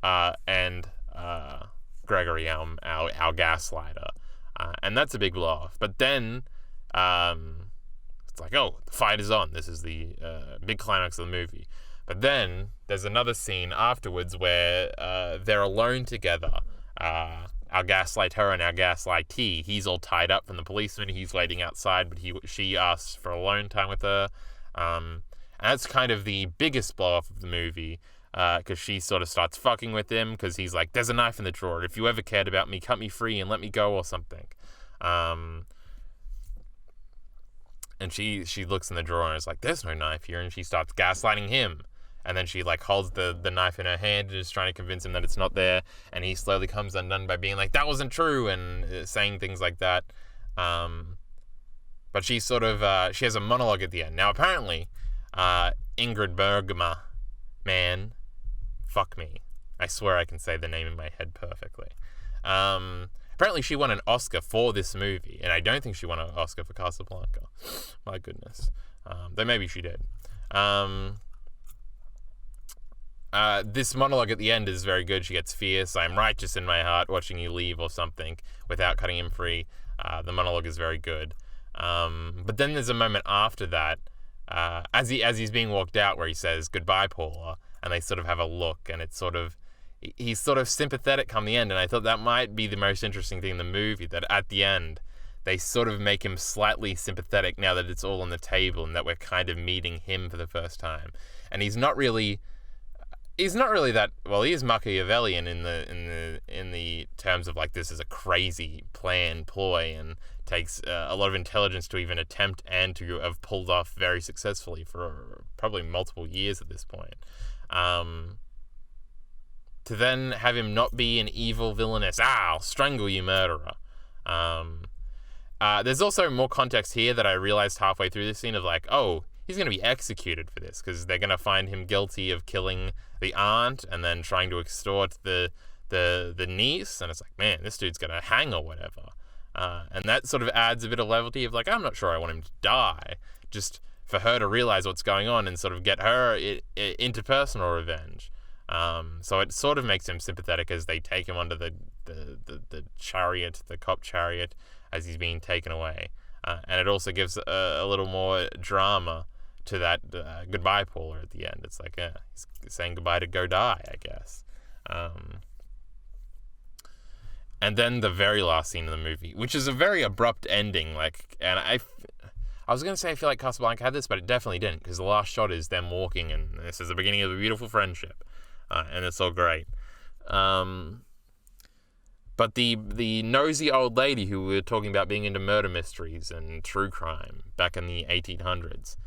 Speaker 1: and Gregory, our gaslighter. And that's a big blow-off. But then It's like, oh, the fight is on. This is the big climax of the movie. But then there's another scene afterwards where they're alone together. Our gaslighter and our gaslightee. He's all tied up from the policeman. He's waiting outside, but she asks for alone time with her. And that's kind of the biggest blow-off of the movie, because she sort of starts fucking with him, because he's like, there's a knife in the drawer. If you ever cared about me, cut me free and let me go or something. And she looks in the drawer and is like, there's no knife here, and she starts gaslighting him. And then she like holds the knife in her hand and is trying to convince him that it's not there, and he slowly comes undone by being like, that wasn't true, and saying things like that. But she sort of, she has a monologue at the end. Now apparently, Ingrid Bergman, man, fuck me. I swear I can say the name in my head perfectly. Apparently she won an Oscar for this movie, and I don't think she won an Oscar for Casablanca. My goodness. Though maybe she did. This monologue at the end is very good. She gets fierce. I'm righteous in my heart, watching you leave or something, without cutting him free. The monologue is very good. But then there's a moment after that, as he's being walked out, where he says, goodbye, Paula, and they sort of have a look, and it's sort of, he's sort of sympathetic come the end, and I thought that might be the most interesting thing in the movie, that at the end, they sort of make him slightly sympathetic now that it's all on the table, and that we're kind of meeting him for the first time. And he's not really that, well, he is Machiavellian in the terms of like, this is a crazy ploy, and takes a lot of intelligence to even attempt and to have pulled off very successfully for probably multiple years at this point. To then have him not be an evil villainess, I'll strangle you, murderer. There's also more context here that I realized halfway through this scene of like, oh, he's going to be executed for this, because they're going to find him guilty of killing the aunt and then trying to extort the niece, and it's like, man, this dude's going to hang or whatever. And that sort of adds a bit of levity of like, I'm not sure I want him to die, just for her to realize what's going on and sort of get her interpersonal revenge. So it sort of makes him sympathetic as they take him onto the chariot, the cop chariot, as he's being taken away. And it also gives a little more drama to that goodbye Paula at the end. It's like, he's saying goodbye to go die, I guess. And then the very last scene of the movie, which is a very abrupt ending, and I was going to say I feel like Casablanca had this, but it definitely didn't, because the last shot is them walking, and this is the beginning of a beautiful friendship, and it's all great. But the nosy old lady who we were talking about being into murder mysteries and true crime back in the 1800s,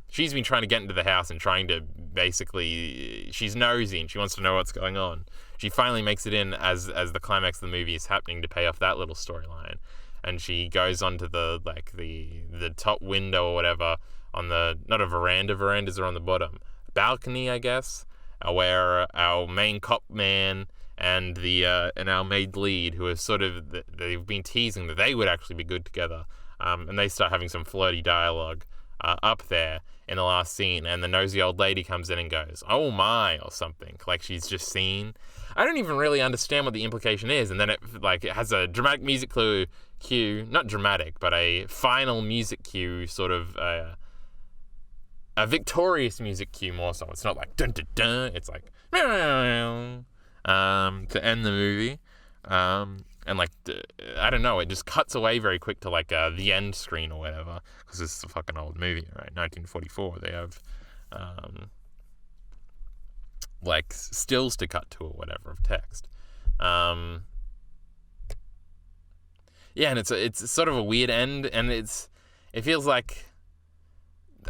Speaker 1: she's been trying to get into the house and trying to basically, she's nosy and she wants to know what's going on. She finally makes it in as the climax of the movie is happening to pay off that little storyline. And she goes onto the top window or whatever on the, not a veranda, verandas are on the bottom, balcony, I guess, where our main cop man and our maid lead, who is sort of, they've been teasing that they would actually be good together, and they start having some flirty dialogue up there in the last scene, and the nosy old lady comes in and goes, oh my, or something, like she's just seen. I don't even really understand what the implication is, and then it has a dramatic music cue, not dramatic, but a final music cue, sort of a victorious music cue more so. It's not like dun dun dun, it's like to end the movie. And I don't know, it just cuts away very quick to the end screen or whatever, because this is a fucking old movie, right? 1944. They have stills to cut to or whatever of text. Yeah, and it's sort of a weird end, and it feels like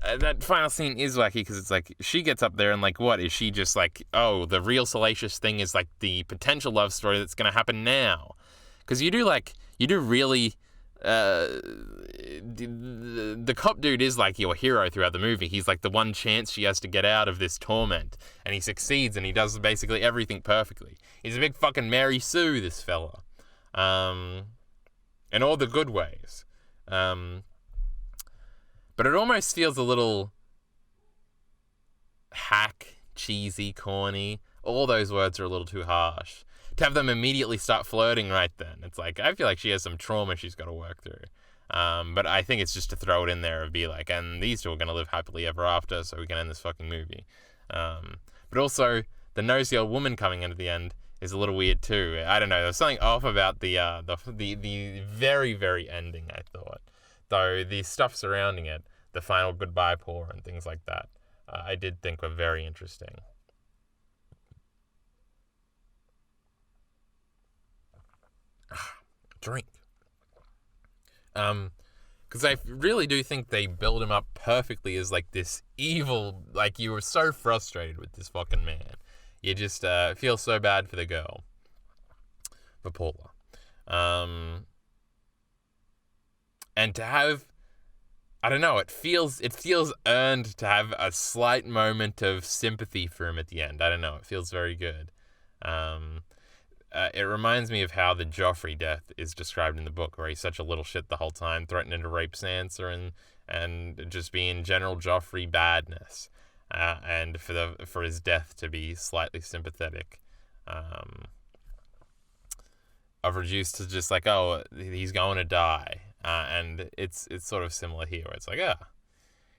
Speaker 1: that final scene is wacky, because it's like she gets up there and what is she just oh, the real salacious thing is the potential love story that's going to happen now. Because you do really, the cop dude is your hero throughout the movie. He's the one chance she has to get out of this torment, and he succeeds, and he does basically everything perfectly. He's a big fucking Mary Sue, this fella, in all the good ways. But it almost feels a little hack, cheesy, corny. All those words are a little too harsh. To have them immediately start flirting right then, it's I feel like she has some trauma she's got to work through. But I think it's just to throw it in there and be like, and these two are going to live happily ever after, so we can end this fucking movie. But also, the nosy old woman coming in at the end is a little weird too. I don't know, there's something off about the very, very ending, I thought. Though the stuff surrounding it, the final goodbye pour and things like that, I did think were very interesting. Drink. Because I really do think they build him up perfectly as like this evil, like you were so frustrated with this fucking man. You just feel so bad for the girl, for Paula. And to have, I don't know, it feels earned to have a slight moment of sympathy for him at the end. I don't know, it feels very good. It reminds me of how the Joffrey death is described in the book, where he's such a little shit the whole time, threatening to rape Sansa and just being general Joffrey badness. And for his death to be slightly sympathetic. I've reduced to just like, oh, he's going to die. And it's sort of similar here, where it's like,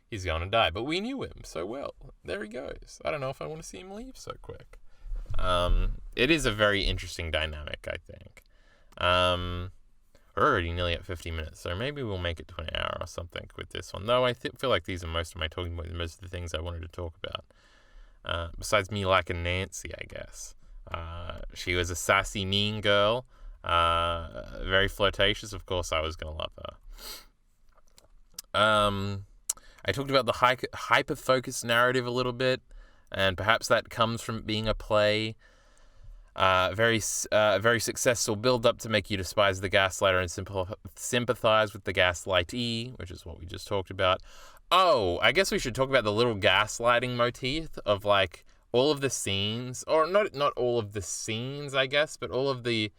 Speaker 1: he's going to die. But we knew him so well. There he goes. I don't know if I want to see him leave so quick. It is a very interesting dynamic, I think. We're already nearly at 50 minutes, so maybe we'll make it to an hour or something with this one. Though I feel like these are most of my talking points, most of the things I wanted to talk about. Besides me liking Nancy, I guess. She was a sassy, mean girl. Very flirtatious. Of course, I was going to love her. I talked about the hyper-focused narrative a little bit, and perhaps that comes from being a play. Very successful build-up to make you despise the gaslighter and sympathize with the gaslightee, which is what we just talked about. Oh, I guess we should talk about the little gaslighting motif of like all of the scenes, or not all of the scenes, I guess, but all of the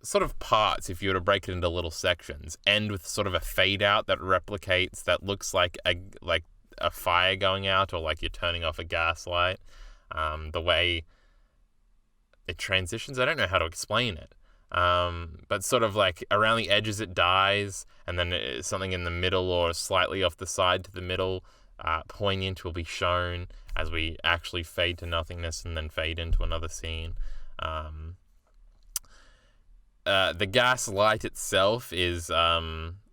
Speaker 1: sort of parts, if you were to break it into little sections, end with sort of a fade out that replicates, that looks like a fire going out, or like you're turning off a gaslight. The way it transitions, I don't know how to explain it. But sort of like around the edges it dies, and then something in the middle or slightly off the side to the middle, poignant, will be shown as we actually fade to nothingness and then fade into another scene. The gaslight itself is,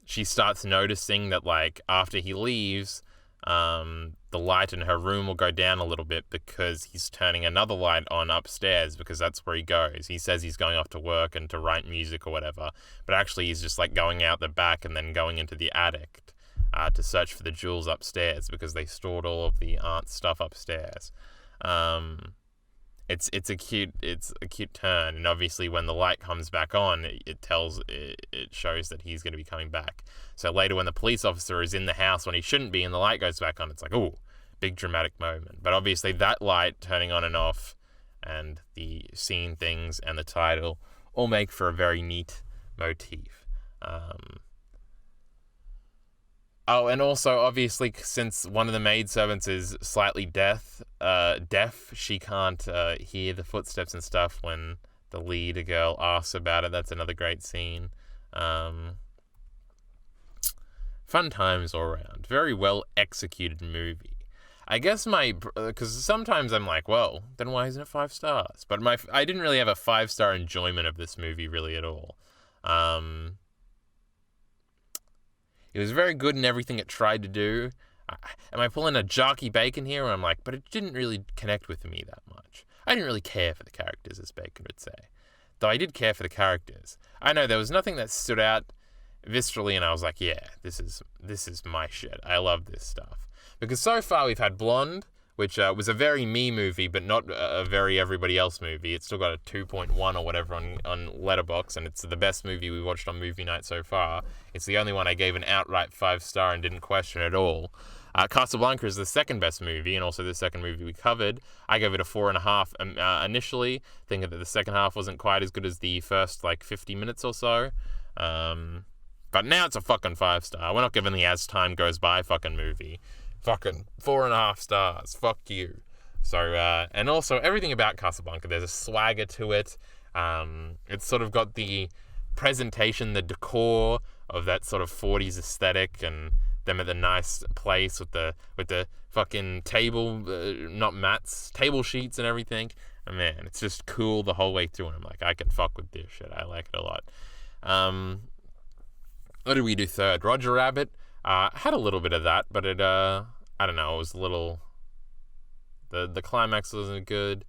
Speaker 1: she starts noticing that like after he leaves, the light in her room will go down a little bit because he's turning another light on upstairs, because that's where he goes. He says he's going off to work and to write music or whatever, but actually he's just like going out the back and then going into the attic to search for the jewels upstairs, because they stored all of the aunt's stuff upstairs. It's a cute turn, and obviously when the light comes back on, it shows that he's going to be coming back. So later when the police officer is in the house when he shouldn't be and the light goes back on, it's like, ooh, big dramatic moment. But obviously that light turning on and off and the scene things and the title all make for a very neat motif. Oh, and also, obviously, since one of the maidservants is slightly deaf, she can't hear the footsteps and stuff when the leader girl asks about it. That's another great scene. Fun times all around. Very well executed movie. I guess because sometimes I'm like, well, then why isn't it 5 stars? But I didn't really have a 5-star enjoyment of this movie really at all. It was very good in everything it tried to do. Am I pulling a Jockey Bacon here? And I'm like, but it didn't really connect with me that much. I didn't really care for the characters, as Bacon would say. Though I did care for the characters. I know there was nothing that stood out viscerally, and I was like, yeah, this is my shit. I love this stuff. Because so far we've had Blonde, which was a very me movie, but not a very everybody else movie. It's still got a 2.1 or whatever on Letterboxd, and it's the best movie we watched on movie night so far. It's the only one I gave an outright 5-star and didn't question at all. Casablanca is the second best movie, and also the second movie we covered. I gave it a 4.5 initially, thinking that the second half wasn't quite as good as the first 50 minutes or so. But now it's a fucking 5-star. We're not giving the As Time Goes By fucking movie. Fucking 4.5 stars. Fuck you. So, and also everything about Casablanca, there's a swagger to it. It's sort of got the presentation, the decor of that sort of 40s aesthetic, and them at the nice place with the fucking table, not mats, table sheets and everything. And man, it's just cool the whole way through. And I'm like, I can fuck with this shit. I like it a lot. What did we do third? Roger Rabbit. Had a little bit of that, but it, I don't know, it was a little, the climax wasn't good.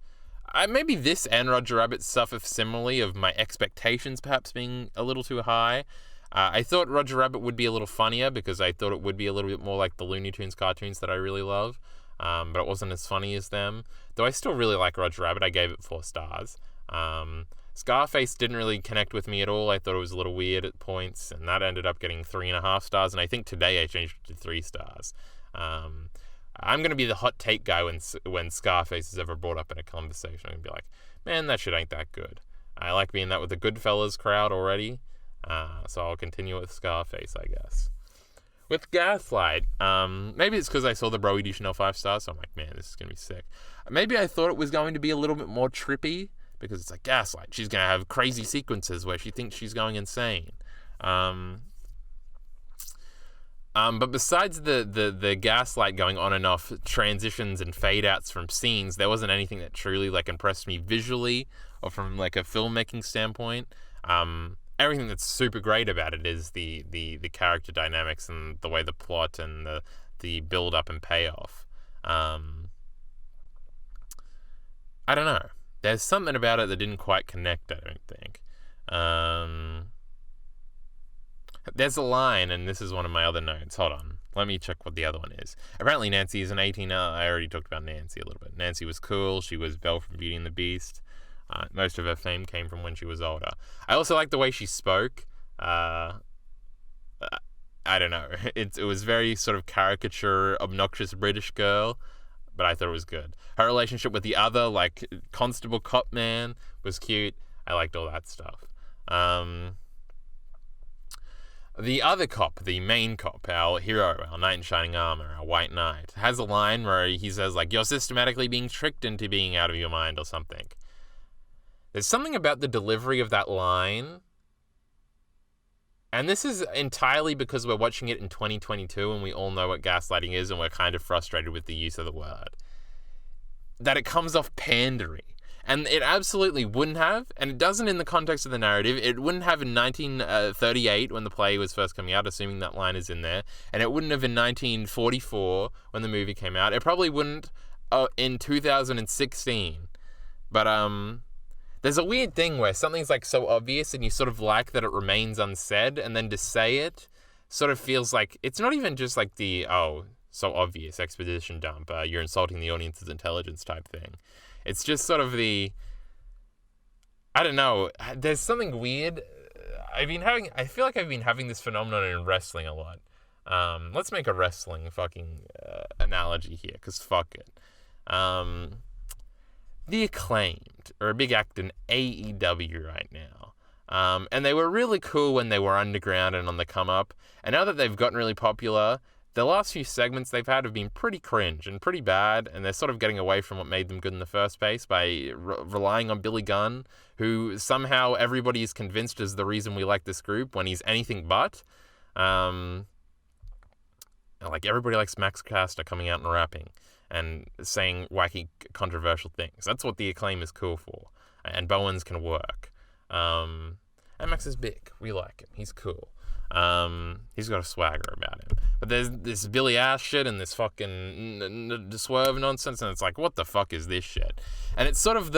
Speaker 1: Maybe this and Roger Rabbit suffer similarly of my expectations perhaps being a little too high. I thought Roger Rabbit would be a little funnier because I thought it would be a little bit more like the Looney Tunes cartoons that I really love, but it wasn't as funny as them. Though I still really like Roger Rabbit. I gave it 4 stars. Scarface didn't really connect with me at all. I thought it was a little weird at points, and that ended up getting 3.5 stars, and I think today I changed it to 3 stars. I'm going to be the hot take guy when Scarface is ever brought up in a conversation. I'm going to be like, man, that shit ain't that good. I like being that with the Goodfellas crowd already, so I'll continue with Scarface, I guess. With Gaslight, maybe it's because I saw the Bro Edition 5 stars, so I'm like, man, this is going to be sick. Maybe I thought it was going to be a little bit more trippy, because it's like Gaslight. She's going to have crazy sequences where she thinks she's going insane. But besides the Gaslight going on and off transitions and fade outs from scenes, there wasn't anything that truly like impressed me visually or from like a filmmaking standpoint. Everything that's super great about it is the character dynamics and the way the plot and the build up and payoff. I don't know. There's something about it that didn't quite connect, I don't think. There's a line, and this is one of my other notes. Hold on. Let me check what the other one is. Apparently Nancy is an 18. I already talked about Nancy a little bit. Nancy was cool. She was Belle from Beauty and the Beast. Most of her fame came from when she was older. I also like the way she spoke. I don't know. It was very sort of caricature, obnoxious British girl, but I thought it was good. Her relationship with the other, like, constable cop man was cute. I liked all that stuff. The other cop, the main cop, our hero, our knight in shining armor, our white knight, has a line where he says, like, you're systematically being tricked into being out of your mind or something. There's something about the delivery of that line, and this is entirely because we're watching it in 2022 and we all know what gaslighting is and we're kind of frustrated with the use of the word, that it comes off pandery. And it absolutely wouldn't have, and it doesn't in the context of the narrative. It wouldn't have in 1938 when the play was first coming out, assuming that line is in there. And it wouldn't have in 1944 when the movie came out. It probably wouldn't in 2016. But there's a weird thing where something's like so obvious and you sort of like that it remains unsaid, and then to say it sort of feels like it's not even just like the, oh, so obvious, exposition dump, you're insulting the audience's intelligence type thing. It's just sort of the, I don't know, there's something weird. I feel like I've been having this phenomenon in wrestling a lot. Let's make a wrestling fucking analogy here, because fuck it. The Acclaimed are a big act in AEW right now. And they were really cool when they were underground and on the come up. And now that they've gotten really popular, the last few segments they've had have been pretty cringe and pretty bad, and they're sort of getting away from what made them good in the first place by relying on Billy Gunn, who somehow everybody is convinced is the reason we like this group when he's anything but. Like, everybody likes Max Caster coming out and rapping and saying wacky, controversial things. That's what the Acclaim is cool for, and Bowens can work. And Max is big. We like him. He's cool. He's got a swagger about him. But there's this Billy Ash shit and this fucking Swerve nonsense, and it's like, what the fuck is this shit? And it's sort of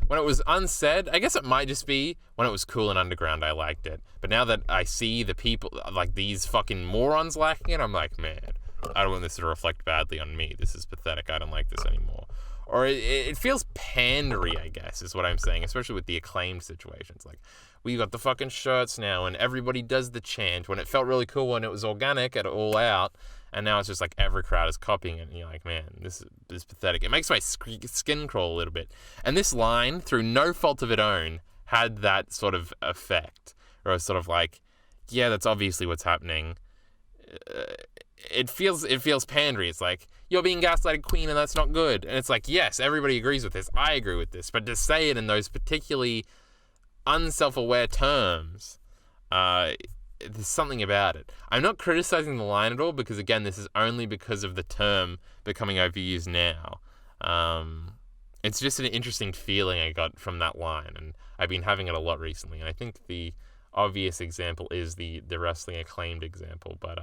Speaker 1: when it was unsaid, I guess it might just be when it was cool and underground, I liked it. But now that I see the people, like these fucking morons lacking it, I'm like, man, I don't want this to reflect badly on me. This is pathetic. I don't like this anymore. Or it feels pandery, I guess, is what I'm saying, especially with the Acclaimed situations. Like, we got the fucking shirts now, and everybody does the chant, when it felt really cool when it was organic at All Out, and now it's just like every crowd is copying it, and you're like, man, this is pathetic. It makes my skin crawl a little bit. And this line, through no fault of its own, had that sort of effect. Or it's sort of like, yeah, that's obviously what's happening. It feels pandery. It's like, you're being gaslighted, queen, and that's not good. And it's like, yes, everybody agrees with this. I agree with this. But to say it in those particularly unself-aware terms, there's something about it. I'm not criticizing the line at all because, again, this is only because of the term becoming overused now. It's just an interesting feeling I got from that line, and I've been having it a lot recently. And I think the obvious example is the wrestling acclaimed example, but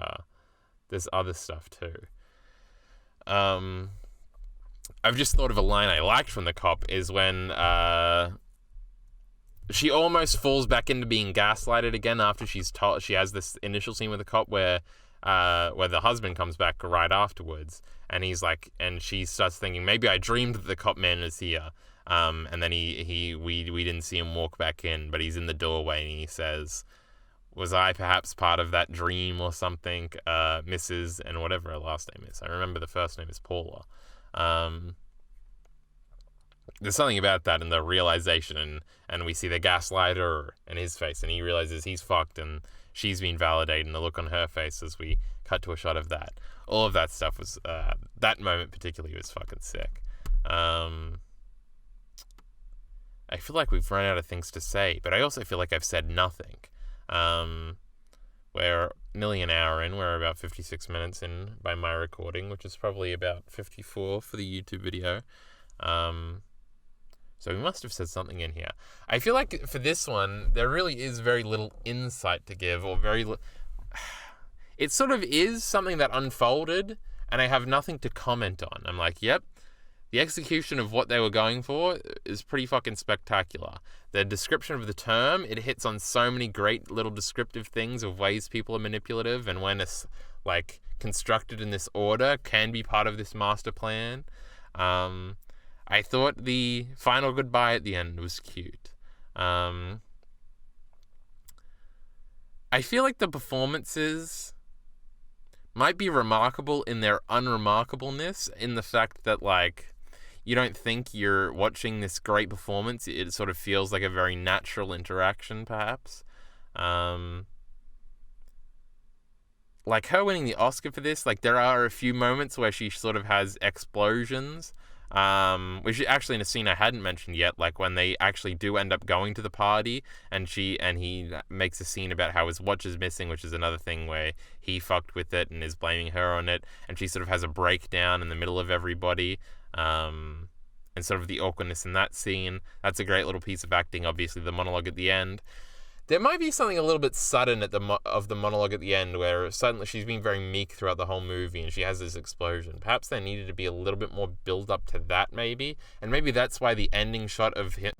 Speaker 1: there's other stuff too. I've just thought of a line I liked from the cop is when she almost falls back into being gaslighted again after she has this initial scene with the cop where the husband comes back right afterwards, and he's like, and she starts thinking, maybe I dreamed that the cop man is here, and then we didn't see him walk back in, but he's in the doorway and he says, was I perhaps part of that dream or something, Mrs. and whatever her last name is. I remember the first name is Paula. There's something about that in the realization, and we see the gaslighter in his face, and he realizes he's fucked, and she's been validated, and the look on her face as we cut to a shot of that. All of that stuff was, that moment particularly was fucking sick. I feel like we've run out of things to say, but I also feel like I've said nothing. We're nearly an hour in, we're about 56 minutes in by my recording, which is probably about 54 for the YouTube video. So we must have said something in here. I feel like for this one, there really is very little insight to give, or it sort of is something that unfolded, and I have nothing to comment on. I'm like, yep, the execution of what they were going for is pretty fucking spectacular. The description of the term, it hits on so many great little descriptive things of ways people are manipulative, and when it's like constructed in this order can be part of this master plan. I thought the final goodbye at the end was cute. I feel like the performances might be remarkable in their unremarkableness, in the fact that, like, you don't think you're watching this great performance. It sort of feels like a very natural interaction, perhaps. Like, her winning the Oscar for this, like, there are a few moments where she sort of has explosions, which is actually in a scene I hadn't mentioned yet, like when they actually do end up going to the party, and he makes a scene about how his watch is missing, which is another thing where he fucked with it and is blaming her on it, and she sort of has a breakdown in the middle of everybody, and sort of the awkwardness in that scene. That's a great little piece of acting. Obviously the monologue at the end, there might be something a little bit sudden at of the monologue at the end, where suddenly she's been very meek throughout the whole movie and she has this explosion. Perhaps there needed to be a little bit more build up to that, maybe. And maybe that's why the ending shot of him...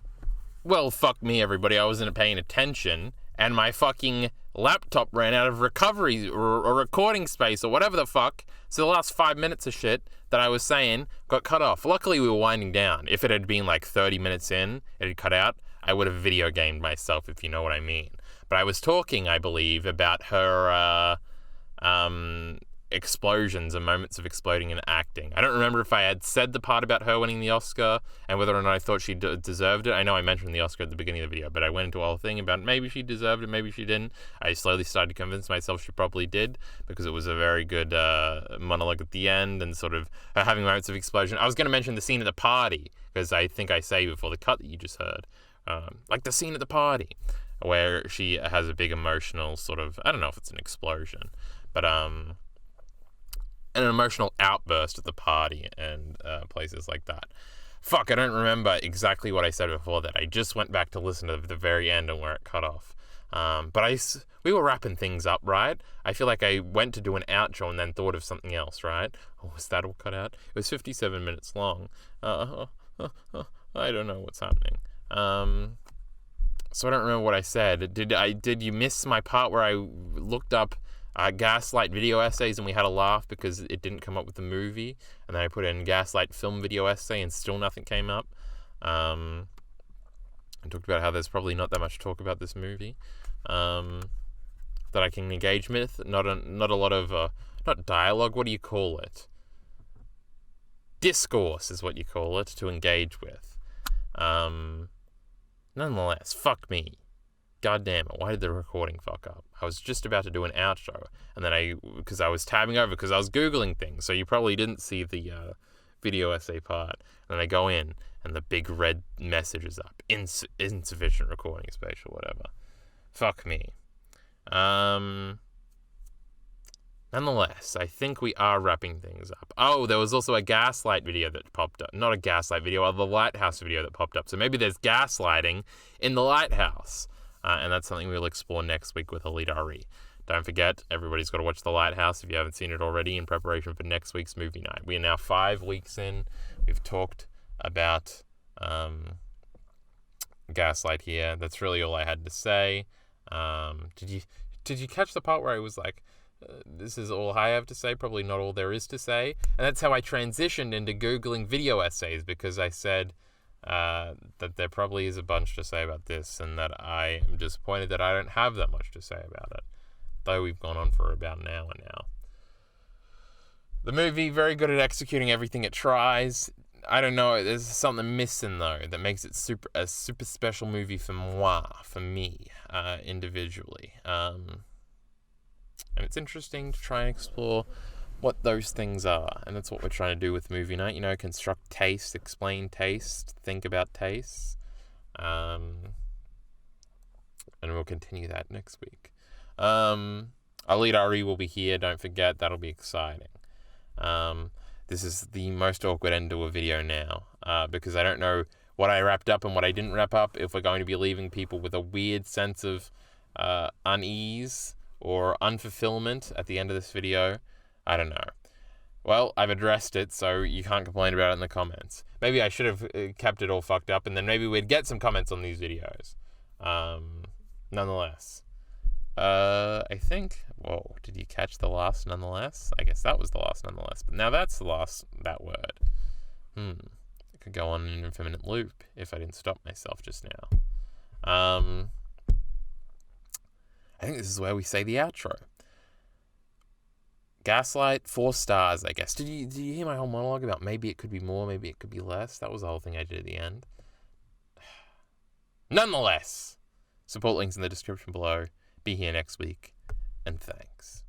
Speaker 1: Well, fuck me, everybody. I wasn't paying attention, and my fucking laptop ran out of recovery or recording space or whatever the fuck. So the last 5 minutes of shit that I was saying got cut off. Luckily, we were winding down. If it had been like 30 minutes in, it had cut out, I would have video gamed myself, if you know what I mean. But I was talking, I believe, about her explosions and moments of exploding and acting. I don't remember if I had said the part about her winning the Oscar and whether or not I thought she deserved it. I know I mentioned the Oscar at the beginning of the video, but I went into a whole thing about maybe she deserved it, maybe she didn't. I slowly started to convince myself she probably did, because it was a very good monologue at the end, and sort of her having moments of explosion. I was going to mention the scene at the party, because I think I say before the cut that you just heard. Like the scene at the party where she has a big emotional sort of, I don't know if it's an explosion, but an emotional outburst at the party and places like that. Fuck, I don't remember exactly what I said before that. I just went back to listen to the very end and where it cut off. But we were wrapping things up, right? I feel like I went to do an outro and then thought of something else, right? Oh, was that all cut out? It was 57 minutes long. I don't know what's happening. So I don't remember what I said. Did you miss my part where I looked up Gaslight video essays and we had a laugh because it didn't come up with the movie, and then I put in Gaslight film video essay and still nothing came up? I talked about how there's probably not that much talk about this movie that I can engage with. Not a lot of not dialogue. What do you call it? Discourse is what you call it, to engage with. Nonetheless, fuck me. God damn it, why did the recording fuck up? I was just about to do an outro, and then because I was tabbing over, because I was Googling things, so you probably didn't see the video essay part. And then I go in, and the big red message is up. Insufficient recording space or whatever. Fuck me. Nonetheless, I think we are wrapping things up. Oh, there was also a Gaslight video that popped up. Not a Gaslight video, the Lighthouse video that popped up. So maybe there's gaslighting in the Lighthouse. And that's something we'll explore next week with EliteAri. Don't forget, everybody's got to watch The Lighthouse if you haven't seen it already in preparation for next week's movie night. We are now 5 weeks in. We've talked about Gaslight here. That's really all I had to say. Did you catch the part where I was like, this is all I have to say, probably not all there is to say? And that's how I transitioned into Googling video essays, because I said that there probably is a bunch to say about this, and that I am disappointed that I don't have that much to say about it, though we've gone on for about an hour now. The movie, very good at executing everything it tries. I don't know, there's something missing, though, that makes it a super special movie for me, individually. And it's interesting to try and explore what those things are, and that's what we're trying to do with movie night. Construct taste, explain taste, think about taste, and we'll continue that next week. EliteAri will be here, don't forget, that'll be exciting. This is the most awkward end to a video now, because I don't know what I wrapped up and what I didn't wrap up, if we're going to be leaving people with a weird sense of unease or unfulfillment at the end of this video. I don't know. Well, I've addressed it, so you can't complain about it in the comments. Maybe I should have kept it all fucked up, and then maybe we'd get some comments on these videos. Nonetheless. I think... Whoa, did you catch the last nonetheless? I guess that was the last nonetheless. But now that's the last, that word. It could go on in an infinite loop if I didn't stop myself just now. I think this is where we say the outro. Gaslight, 4 stars, I guess. Did you hear my whole monologue about maybe it could be more, maybe it could be less? That was the whole thing I did at the end. Nonetheless, support links in the description below. Be here next week, and thanks.